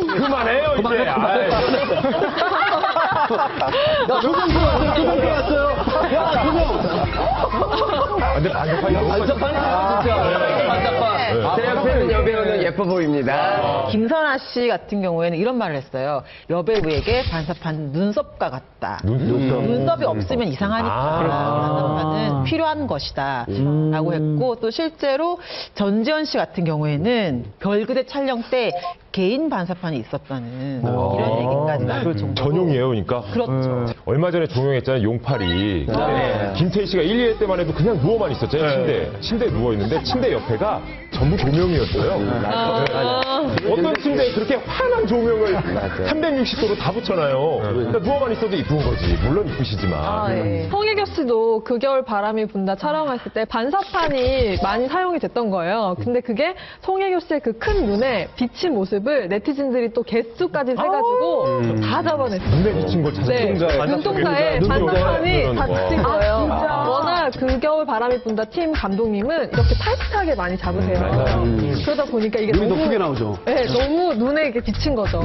그만해요, 이제. 야, 조명표 왔어요. 야, 조명. 근데 반대판이 너무 반사판이야, 진짜. 반사판. 제 옆에는 여배우는 예뻐 보입니다. 김선아 씨 같은 경우에는 이런 말을 했어요. 여배우에게 반사판 눈썹과 같다. 눈썹이 없으면 이상하니까 반사판은 필요한 것이다. 라고 했고 또 실제로 전지현 씨 같은 경우에는 별그대 촬영 때 개인 반사판이 있었다는 이런 얘기까지 나올 정도로. 전용이에요, 그러니까. 그렇죠. 얼마 전에 종영했잖아요, 용팔이. 김태희 씨가 1, 2회 때만 해도 그냥 누워만 있었잖아요, 침대에 누워있는데 침대 옆에가 전부 조명이었어요. 어떤 침대에 그렇게 환한 조명을 360도로 다 붙여놔요. 그러니까 누워만 있어도 이쁜 거지. 물론 이쁘시지만. 송혜교 씨도 그 겨울 바람이 분다 촬영했을 때 반사판이 많이 사용이 됐던 거예요. 근데 그게 송혜교 씨의 그 큰 눈에 비친 모습을 네티즌들이 또 개수까지 세가지고 다 잡아냈어요. 눈에 비친 걸 찾아. 눈동자에 반사판이 다 비친 거예요. 워낙 그 겨울 바람이 분다 팀 감독님은 이렇게 타이트하게 많이 잡으세요. 그러다 보니까 이게 눈이 더 크게 나오죠. 네, 너무 눈에 이렇게 비친 거죠.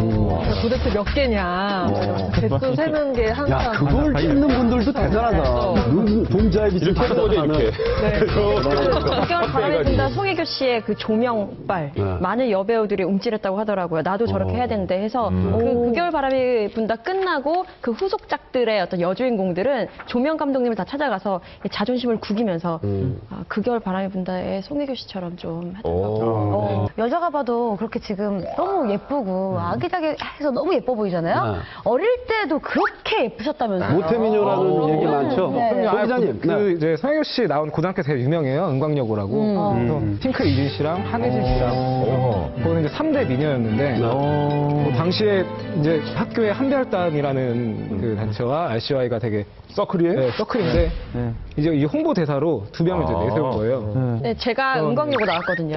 도대체 몇 개냐. 개수 세는 게 항상. 야, 그걸 찍는 분들도 대단하다. 눈 동자에 비친 반사판을. 그 겨울 바람이 분다 송혜교 씨의 그 조명빨 많은 여배우들이 움찔했다고 하더라고요. 나도 저렇게 해야 되는데 해서 그 겨울 바람이 분다 끝나고 그 후속작들의 어떤 여주인공들은 조명 감독님을 다 찾아가서 자존심을 구기면서 그 겨울 바람이 분다의 송혜교 씨처럼 좀 해달라고. 여자가 봐도 그렇게 지금 너무 예쁘고 아기자기해서 너무 예뻐 보이잖아요. 어릴 때도 그렇게 예쁘셨다면서요. 모태미녀라는 얘기 많죠. 송 기자님. 그 이제 송혜교 씨 나온 고등학교 되게 유명해요. 은광여고라고. 그래서 핑크 이진 씨랑 한혜진 씨랑 거기는 이제 3대 미녀였는데 당시에 이제 학교의 한별단이라는 그 단체와 RCY가 되게 서클이에요? 네, 서클인데 이제 이 홍보 대사로 두 명을 이제 내세운 거예요. 네, 제가 은광여고 나왔거든요.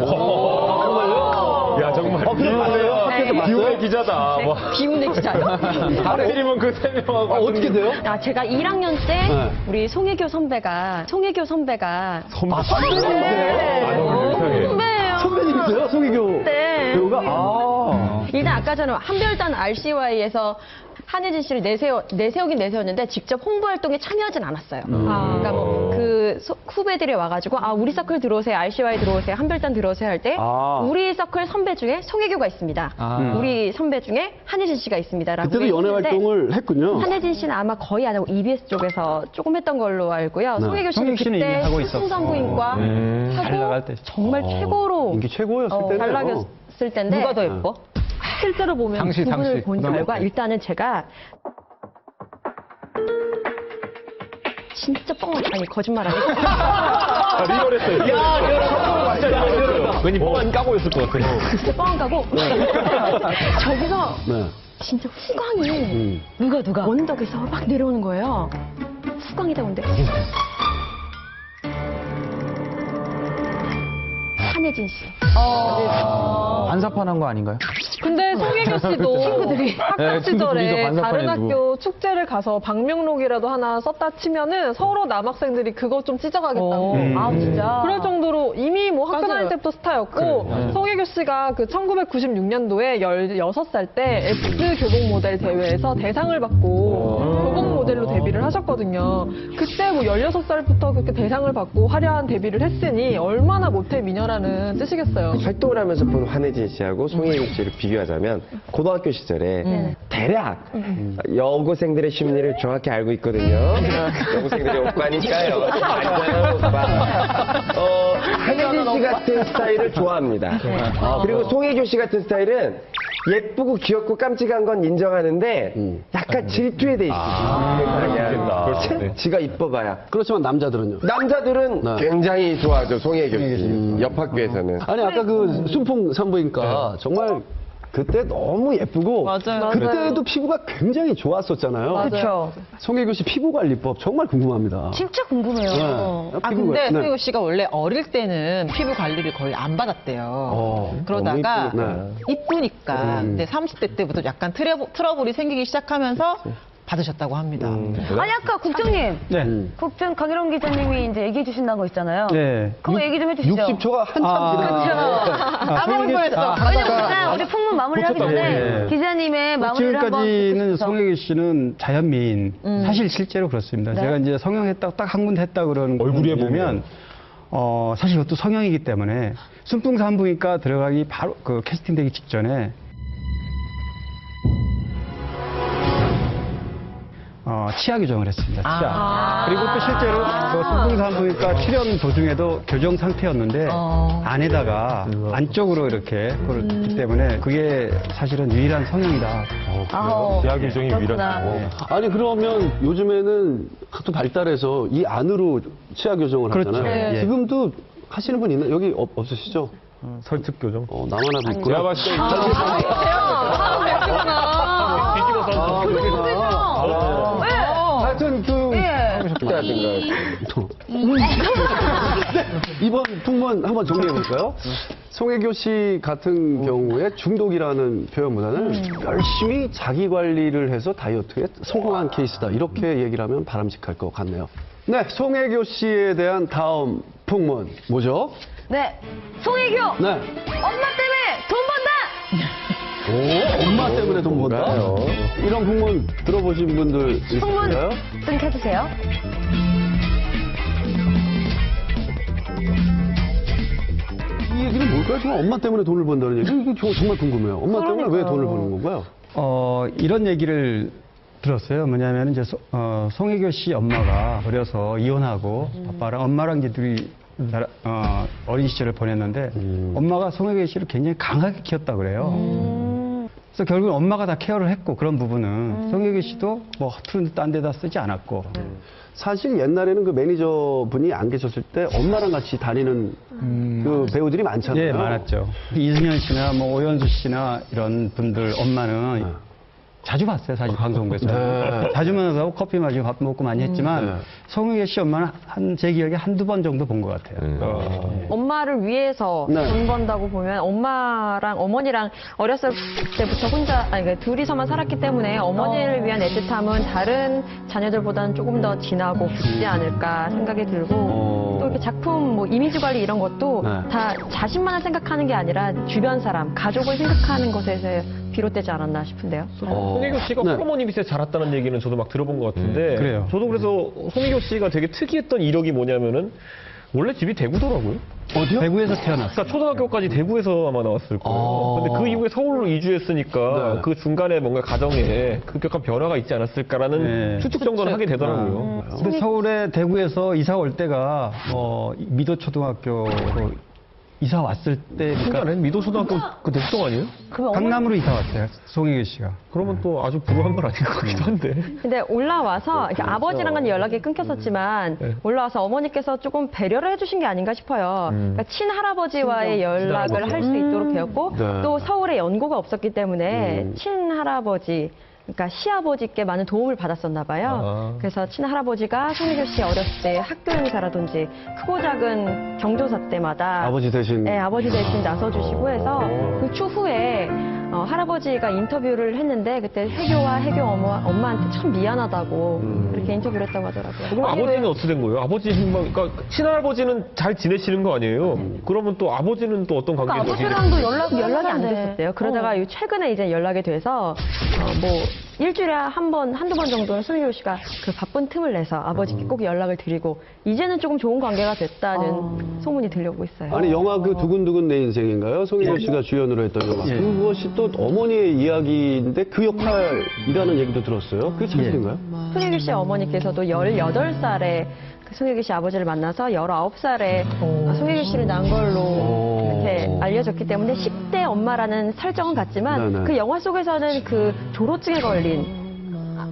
야, 정말. 그래 봤어요? 네. 비운의 기자다. 네, 비운의 기자요. 하필이면 그 3명하고. 어떻게 돼요? 제가 1학년 때 우리 송혜교 선배가 선배님이세요? 선배예요. 송혜교 네. 배우가? 일단 아까 전에 한별단 RCY에서 한혜진 씨를 내세우긴 내세웠는데 직접 홍보 활동에 참여하진 않았어요. 그러니까 뭐 그 후배들이 와가지고 우리 서클 들어오세요, RCY 들어오세요, 한별단 들어오세요 할 때 우리 서클 선배 중에 송혜교가 있습니다. 우리 선배 중에 한혜진 씨가 있습니다라고. 그때도 연애 활동을 했군요. 한혜진 씨는 아마 거의 안 하고 EBS 쪽에서 조금 했던 걸로 알고요. 송혜교 씨는 그때 산부인과 하고 정말 최고로 인기 최고였을 때는 잘 나갔을 때인데 누가 더 예뻐? 실제로 보면 당시, 두 분을 당시. 본 결과 일단은 제가 진짜 아니 거짓말 안 했어요. 리얼했어요. 왠지 뻥안 까고 있을 것 같아요. 진짜 뻥안 까고 저기서 진짜 후광이 누가 언덕에서 막 내려오는 거예요. 후광이다 근데 한혜진 씨. 반사판한 거 아닌가요? 근데 송혜교 씨도 친구들이. 학창 친구 둘이서 시절에 반사판해 다른 주고. 학교 축제를 가서 방명록이라도 하나 썼다 치면은 서로 남학생들이 그거 좀 찢어가겠다고. 아, 진짜. 그럴 정도로 이미 뭐 학교 맞아요. 다닐 때부터 스타였고 송혜교 씨가 그 1996년도에 16살 때 X 교복 모델 대회에서 대상을 받고 교복 모델로 데뷔를 하셨거든요. 그때 뭐 16살부터 그렇게 대상을 받고 화려한 데뷔를 했으니 얼마나 모태 미녀라는 뜻이겠어요. 활동을 하면서 본 환혜진 씨하고 송혜교 씨를 비교하자면 고등학교 시절에 대략 여고생들의 심리를 정확히 알고 있거든요. 여고생들이 오빠니까요. 맞아요, 오빠. 환혜진 씨 같은 스타일을 좋아합니다. 그리고 송혜교 씨 같은 스타일은 예쁘고 귀엽고 깜찍한 건 인정하는데 약간 질투에 돼 있어요. 지가 이뻐봐야. 그렇지만 남자들은요? 남자들은 굉장히 좋아하죠, 송혜교 씨. 옆 학교에서는. 아니 아까 그 순풍 산부인과 정말 그때 너무 예쁘고 그때도 피부가 굉장히 좋았었잖아요. 그렇죠. 송혜교 씨 피부 관리법 정말 궁금합니다. 진짜 궁금해요. 네. 아 근데 송혜교 씨가 원래 어릴 때는 피부 관리를 거의 안 받았대요. 그러다가 너무 이쁘니까 근데 30대 때부터 약간 트러블이 생기기 시작하면서 받으셨다고 합니다. 아니, 아까 국장님. 네. 국장 강일원 기자님이 이제 얘기해 주신다는 거 있잖아요. 네. 그거 얘기 좀 해주시죠. 60초가 한참 지났어요. 까먹을 뻔했어. 왜냐면 우리 풍문 마무리를 하기 전에 네. 기자님의 마무리를 한번 지금까지는 듣고 싶어서. 송혜교 씨는 자연미인. 사실 실제로 그렇습니다. 네. 제가 이제 성형했다고 딱 한 군데 했다 그러는 얼굴에 보면 사실 이것도 성형이기 때문에 순풍산부인과 들어가기 바로 그 캐스팅되기 직전에 치아 교정을 했습니다. 치아. 그리고 또 실제로 그 순풍산부인과 출연 도중에도 교정 상태였는데 안에다가 안쪽으로 이렇게 그걸 했기 때문에 그게 사실은 유일한 성형이다. 치아 교정이 유일한. 그렇구나. 아니 그러면 요즘에는 하도 발달해서 이 안으로 치아 교정을 그렇죠. 하잖아요. 네. 지금도 하시는 분 있나? 여기 없으시죠? 설득 교정. 나만 하고 있고. 제가 봤을 때 하여튼 이번 풍문 한번 정리해 볼까요? 송혜교 씨 같은 경우에 중독이라는 표현보다는 열심히 자기 관리를 해서 다이어트에 성공한 케이스다. 이렇게 얘기를 하면 바람직할 것 같네요. 네, 송혜교 씨에 대한 다음 풍문 뭐죠? 네. 송혜교. 네. 엄마 때문에 돈 번다. 오, 엄마 때문에 돈 번다? 이런 풍문 들어보신 분들 풍문 있으신가요? 뜬 켜주세요. 이 얘기는 뭘까요? 정말 엄마 때문에 돈을 번다는 얘기? 이게 정말 궁금해요. 엄마 때문에 왜 돈을 버는 건가요? 이런 얘기를 들었어요. 뭐냐면 이제 송혜교 씨 엄마가 어려서 이혼하고 아빠랑 엄마랑 이제 둘이 어린 시절을 보냈는데 엄마가 송혜교 씨를 굉장히 강하게 키웠다 그래요. 그래서 결국 엄마가 다 케어를 했고 그런 부분은 송혜교 씨도 뭐 허투루 딴 데다 쓰지 않았고. 사실 옛날에는 그 매니저분이 안 계셨을 때 엄마랑 같이 다니는 그 배우들이 많잖아요. 예, 많았죠. 이승현 씨나 뭐 오연수 씨나 이런 분들 엄마는 자주 봤어요, 사실 방송국에서. 자주 만나서 커피 마시고 밥 먹고 많이 했지만 송혜교 씨 엄마는 제 기억에 한두 번 정도 본 것 같아요. 엄마를 위해서 돈 번다고 보면 엄마랑 어머니랑 어렸을 때부터 혼자 그러니까 둘이서만 살았기 때문에 어머니를 위한 애틋함은 다른 자녀들보다는 조금 더 진하고 깊지 않을까 생각이 들고 또 이렇게 작품 뭐 이미지 관리 이런 것도 다 자신만을 생각하는 게 아니라 주변 사람 가족을 생각하는 것에서 비롯되지 않았나 싶은데요. 송혜교 씨가 호르몬이 밑에 자랐다는 얘기는 저도 막 들어본 것 같은데 그래요. 저도 그래서 송혜교 씨가 되게 특이했던 이력이 뭐냐면은 원래 집이 대구더라고요. 어디요? 대구에서 태어났어요. 그러니까 초등학교까지 대구에서 아마 나왔을 거예요. 근데 그 이후에 서울로 이주했으니까 그 중간에 뭔가 가정에 급격한 변화가 있지 않았을까라는 추측 정도는 하게 되더라고요. 근데 서울에 대구에서 이사 올 때가 미도초등학교로 이사 왔을 때 그러니까 미도초등학교 그 대구동 아니에요? 강남으로 이사 왔어요. 송혜교 씨가. 그러면 또 아주 불우한 건 아닌 것 같기도 한데. 근데 올라와서 이렇게 아버지랑은 연락이 끊겼었지만 올라와서 어머니께서 조금 배려를 해주신 게 아닌가 싶어요. 그러니까 친할아버지와의 연락을 할 수 있도록 되었고 또 서울에 연고가 없었기 때문에 친할아버지 그러니까 시아버지께 많은 도움을 받았었나 봐요. 그래서 친할아버지가 송혜교 씨 어렸을 때 학교 행사라든지 크고 작은 경조사 때마다 아버지 대신? 네, 아버지 대신 나서주시고 해서 그 추후에 할아버지가 인터뷰를 했는데 그때 혜교와 혜교 엄마한테 참 미안하다고 그렇게 인터뷰를 했다고 하더라고요. 그럼 아버지는 어떻게 된 거예요? 아버지 행방, 그러니까 친할아버지는 잘 지내시는 거 아니에요? 그러면 또 아버지는 또 어떤 관계가 아버지랑도 연락이 안 됐었대요. 그러다가 최근에 이제 연락이 돼서 뭐 일주일에 한두 번 정도는 송혜교 씨가 그 바쁜 틈을 내서 아버지께 꼭 연락을 드리고 이제는 조금 좋은 관계가 됐다는 소문이 들려오고 있어요. 아니 영화 그 두근두근 내 인생인가요? 송혜교 씨가 주연으로 했던 영화. 그것이 또 어머니의 이야기인데 그 역할이라는 얘기도 들었어요. 그게 사실인가요? 송혜교 씨 어머니께서도 18살에 송혜교 씨 아버지를 만나서 19살에 송혜교 씨를 낳은 걸로 이렇게 알려졌기 때문에 10대 엄마라는 설정은 같지만 네네. 그 영화 속에서는 그 조로증에 걸린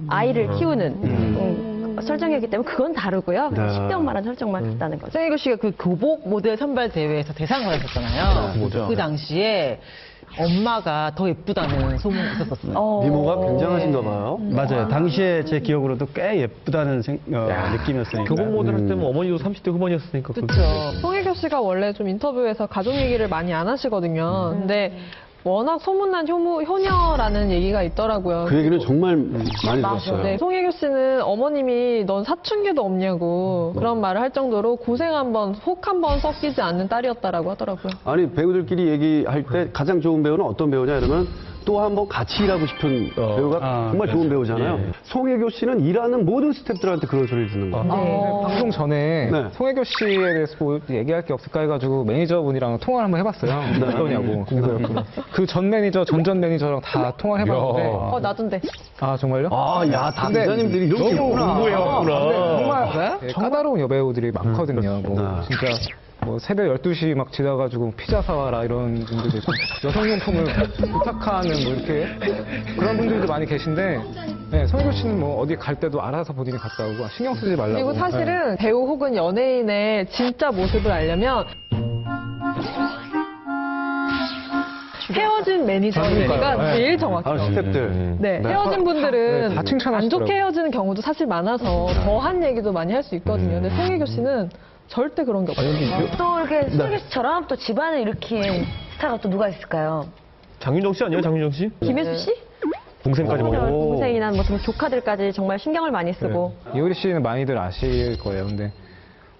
아이를 키우는 설정이었기 때문에 그건 다르고요. 10대 엄마라는 설정만 같다는 거죠. 송혜교 씨가 그 교복 모델 선발 대회에서 대상을 받았었잖아요. 그 당시에 엄마가 더 예쁘다는 소문이 있었었어요. 미모가 굉장하신가 봐요. 맞아요. 당시에 제 기억으로도 꽤 예쁘다는 느낌이었으니까. 교복 모델 할 때면 어머니도 30대 후반이었으니까. 그렇죠. 송혜교 씨가 원래 좀 인터뷰에서 가족 얘기를 많이 안 하시거든요. 근데 워낙 소문난 효녀라는 얘기가 있더라고요. 그 얘기는 정말 많이 들었어요. 네, 송혜교 씨는 어머님이 넌 사춘기도 없냐고 그런 말을 할 정도로 고생 한번, 혹 한번 섞이지 않는 딸이었다라고 하더라고요. 아니 배우들끼리 얘기할 때 가장 좋은 배우는 어떤 배우냐 이러면 또 한 번 같이 일하고 싶은 배우가 정말 좋은 배우잖아요. 송혜교 씨는 일하는 모든 스태프들한테 그런 소리를 듣는 거예요. 방송 전에 송혜교 씨에 대해서 뭐 얘기할 게 없을까 해가지고 매니저분이랑 통화를 한번 해봤어요. 어떠냐고. 그래서 그 전 매니저, 전전 매니저랑 다 통화를 해봤는데. 나던데. 아, 정말요? 야, 다 기자님들이 이런 게 너무 있구나. 공부해왔구나. 정말 까다로운 여배우들이 많거든요. 뭐 진짜 뭐 새벽 12시 막 지나가지고 피자 사와라 이런 분들도 있고 여성용품을 부탁하는 뭐 이렇게 그런 분들도 많이 계신데 송혜교 씨는 뭐 어디 갈 때도 알아서 본인이 갔다 오고 신경 쓰지 말라고. 그리고 사실은 배우 혹은 연예인의 진짜 모습을 알려면 헤어진 매니저가 제일 정확해요. 스태프들. 네, 헤어진 분들은 다 칭찬하시더라고요. 안 좋게 헤어지는 경우도 사실 많아서 더한 얘기도 많이 할 수 있거든요. 근데 송혜교 씨는 절대 그런 게 없어요. 또 이렇게 송혜교 씨처럼 또 집안을 일으킨 스타가 또 누가 있을까요? 장윤정 씨 아니에요? 장윤정 씨? 김혜수 씨? 동생까지 먹고. 동생이나 뭐 조카들까지 정말 신경을 많이 쓰고. 이효리 씨는 많이들 아실 거예요. 근데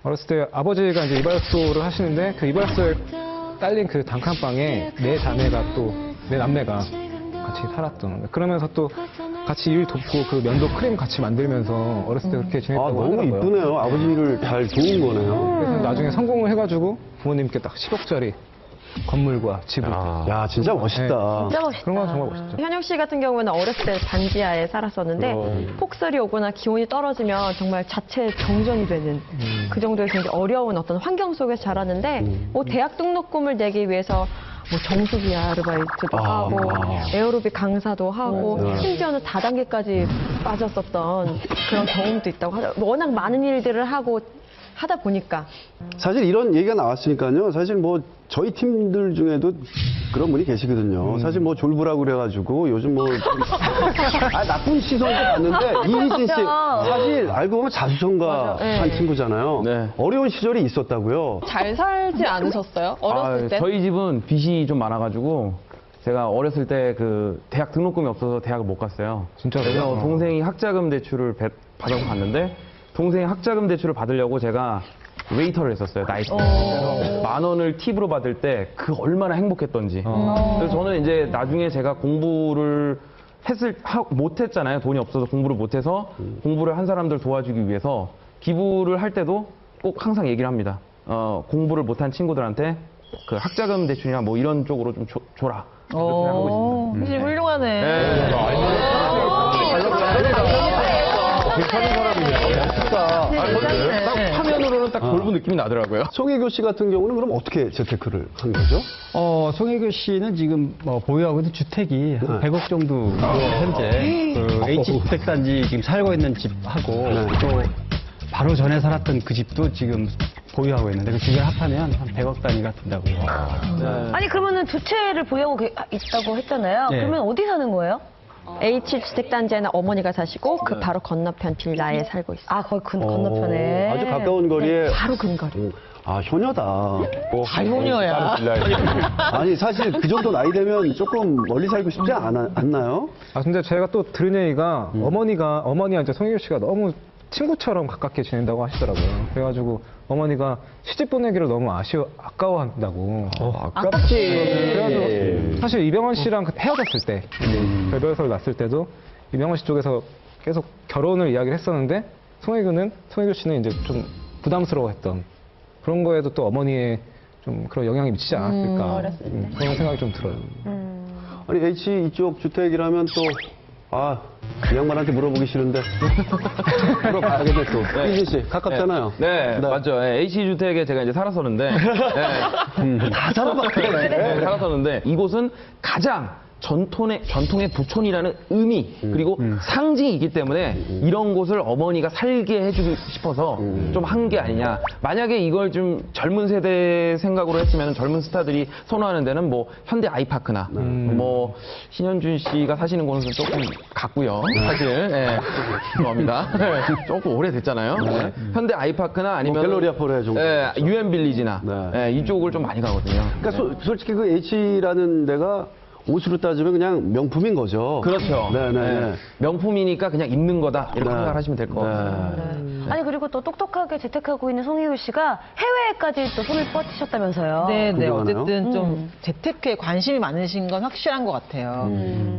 어렸을 때 아버지가 이제 이발소를 하시는데 그 이발소에 딸린 그 단칸방에 내 남매가 같이 살았던. 그러면서 또 같이 일 돕고 그 면도 크림 같이 만들면서 어렸을 때 그렇게 지냈다고 너무 하더라고요. 이쁘네요. 아버지를 잘 도운 거네요. 그래서 나중에 성공을 해가지고 부모님께 딱 10억짜리 건물과 집을. 야, 진짜 멋있다. 진짜 멋있다. 그런 건 정말 멋있죠. 현영 씨 같은 경우는 어렸을 때 단지하에 살았었는데 폭설이 오거나 기온이 떨어지면 정말 자체 정전이 되는 그 정도의 굉장히 어려운 어떤 환경 속에서 자랐는데 뭐 대학 등록금을 내기 위해서 뭐 정수기 아르바이트도 하고 에어로빅 강사도 하고 심지어는 다단계까지 빠졌었던 그런 경험도 있다고 하더라고요. 워낙 많은 일들을 하다 보니까. 사실 이런 얘기가 나왔으니까요. 사실 뭐 저희 팀들 중에도 그런 분이 계시거든요. 사실 뭐 졸부라고 그래가지고 요즘 뭐 나쁜 시선도 봤는데 이희진 씨 사실 알고 보면 자수성가 한 친구잖아요. 어려운 시절이 있었다고요. 잘 살지 않으셨어요? 어렸을 때? 저희 집은 빚이 좀 많아가지고 제가 어렸을 때 그 대학 등록금이 없어서 대학을 못 갔어요. 진짜요? 그래서 동생이 학자금 대출을 받아서 갔는데 동생이 학자금 대출을 받으려고 제가 웨이터를 했었어요. 나이트. 10,000원을 팁으로 받을 때 그 얼마나 행복했던지. 그래서 저는 이제 나중에 제가 공부를 못했잖아요. 돈이 없어서 공부를 못해서 공부를 한 사람들 도와주기 위해서 기부를 할 때도 꼭 항상 얘기를 합니다. 공부를 못한 친구들한테 그 학자금 대출이나 뭐 이런 쪽으로 좀 줘라. 이렇게 하고 있습니다. 진짜 훌륭하네. 괜찮은 사람이네요. 멋있다. 딱 화면으로는 딱 골부 느낌이 나더라고요. 송혜교 씨 같은 경우는 그럼 어떻게 재테크를 한 거죠? 송혜교 씨는 지금 보유하고 있는 주택이 한 100억 정도 현재 그 H주택단지 지금 살고 있는 집하고 또 바로 전에 살았던 그 집도 지금 보유하고 있는데 그 두 개 합하면 한 100억 단위가 된다고요. 아니 그러면은 두 채를 보유하고 있다고 했잖아요. 네. 그러면 어디 사는 거예요? H주택단지에는 어머니가 사시고 그 바로 건너편 빌라에 살고 있어요. 아, 거의 건너편에. 아주 가까운 거리에. 네, 바로 근거리. 아, 효녀다. 다 효녀야. 아니, 사실 그 정도 나이 되면 조금 멀리 살고 싶지 않나요? 아, 근데 제가 또 들은 얘기가 어머니와 이제 송혜교 씨가 너무 친구처럼 가깝게 지낸다고 하시더라고요. 그래가지고 어머니가 시집 보내기를 너무 아까워한다고. 아깝지. 그래가지고 사실 이병헌 씨랑 헤어졌을 때, 별별설 났을 때도 이병헌 씨 쪽에서 계속 결혼을 이야기를 했었는데 송혜교 씨는 이제 좀 부담스러워했던 그런 거에도 또 어머니의 좀 그런 영향이 미치지 않았을까 그런 생각이 좀 들어요. 아니, H 이쪽 주택이라면 또, 이 양반한테 물어보기 싫은데. 물어봐야겠네, 또. 희진 씨, 가깝잖아요. 네, 맞죠. 네, H주택에 제가 이제 살았었는데. 다 살아봤네. 네, 살았었는데, 이곳은 가장 전통의 부촌이라는 의미 그리고 상징이 있기 때문에 이런 곳을 어머니가 살게 해주고 싶어서 좀 한 게 아니냐. 만약에 이걸 좀 젊은 세대 생각으로 했으면 젊은 스타들이 선호하는 데는 뭐 현대 아이파크나 뭐 신현준 씨가 사시는 곳은 조금 같고요. 사실 죄송합니다. 조금 오래됐잖아요. 현대 아이파크나 아니면 갤러리아 포레 정도. 유엔 빌리지나 이쪽을 좀 많이 가거든요. 그러니까 솔직히 그 H라는 데가 옷으로 따지면 그냥 명품인 거죠. 그렇죠. 네네. 명품이니까 그냥 입는 거다 이렇게 생각하시면 될 것 같아요. 아니, 그리고 또 똑똑하게 재택하고 있는 송혜교 씨가 해외까지 또 손을 뻗치셨다면서요. 네, 어쨌든 좀 재테크에 관심이 많으신 건 확실한 것 같아요.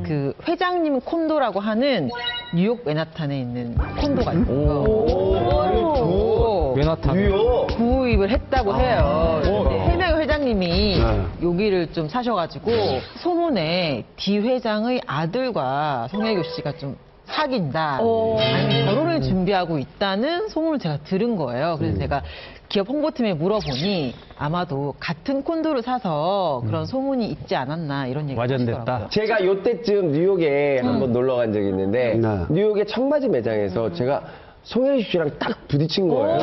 그 회장님 콘도라고 하는 뉴욕 맨하탄에 있는 콘도가 있어요. 맨하탄. 뉴욕. 구입을 했다고 해요. 세 명의 회장님이 여기를 좀 사셔가지고 소문에 디 회장의 아들과 송혜교 씨가 좀 사귄다. 아니면 결혼을 준비하고 있다는 소문을 제가 들은 거예요. 그래서 제가 기업 홍보팀에 물어보니 아마도 같은 콘도를 사서 그런 소문이 있지 않았나 이런 얘기가 하시더라고요. 제가 요때쯤 뉴욕에 한번 놀러 간 적이 있는데 뉴욕의 청바지 매장에서 제가 송혜교 씨랑 딱 부딪힌 거예요.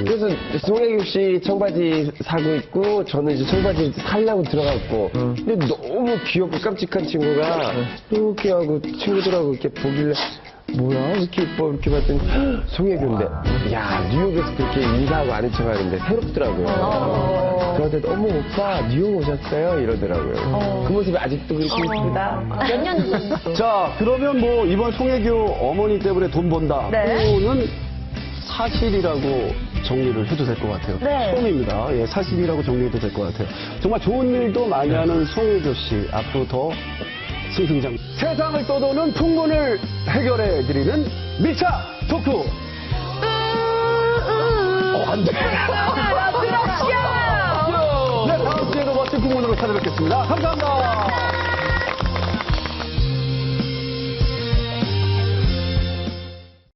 그래서 송혜교 씨 청바지 사고 있고 저는 이제 청바지 살려고 들어갔고 근데 너무 귀엽고 깜찍한 친구가 이렇게 하고 친구들하고 이렇게 보길래 뭐야 왜 이렇게 이뻐 이렇게 봤더니 송혜교인데 야 뉴욕에서 그렇게 인사하고 아는 척 하는데 새롭더라고요. 저한테 어머 오빠 뉴욕 오셨어요 이러더라고요. 그 모습이 아직도 그렇게 이쁩니다. 몇 년? 자, 그러면 뭐 이번 송혜교 어머니 때문에 돈 번다. 는 사실이라고 정리를 해도 될 것 같아요. 처음입니다. 예, 사실이라고 정리해도 될 것 같아요. 정말 좋은 일도 많이 하는 송혜교 씨. 앞으로 더 승승장. 세상을 떠도는 풍문을 해결해드리는 밀착 토크. 안 돼. 네, 다음 주에도 멋진 풍문으로 찾아뵙겠습니다. 감사합니다.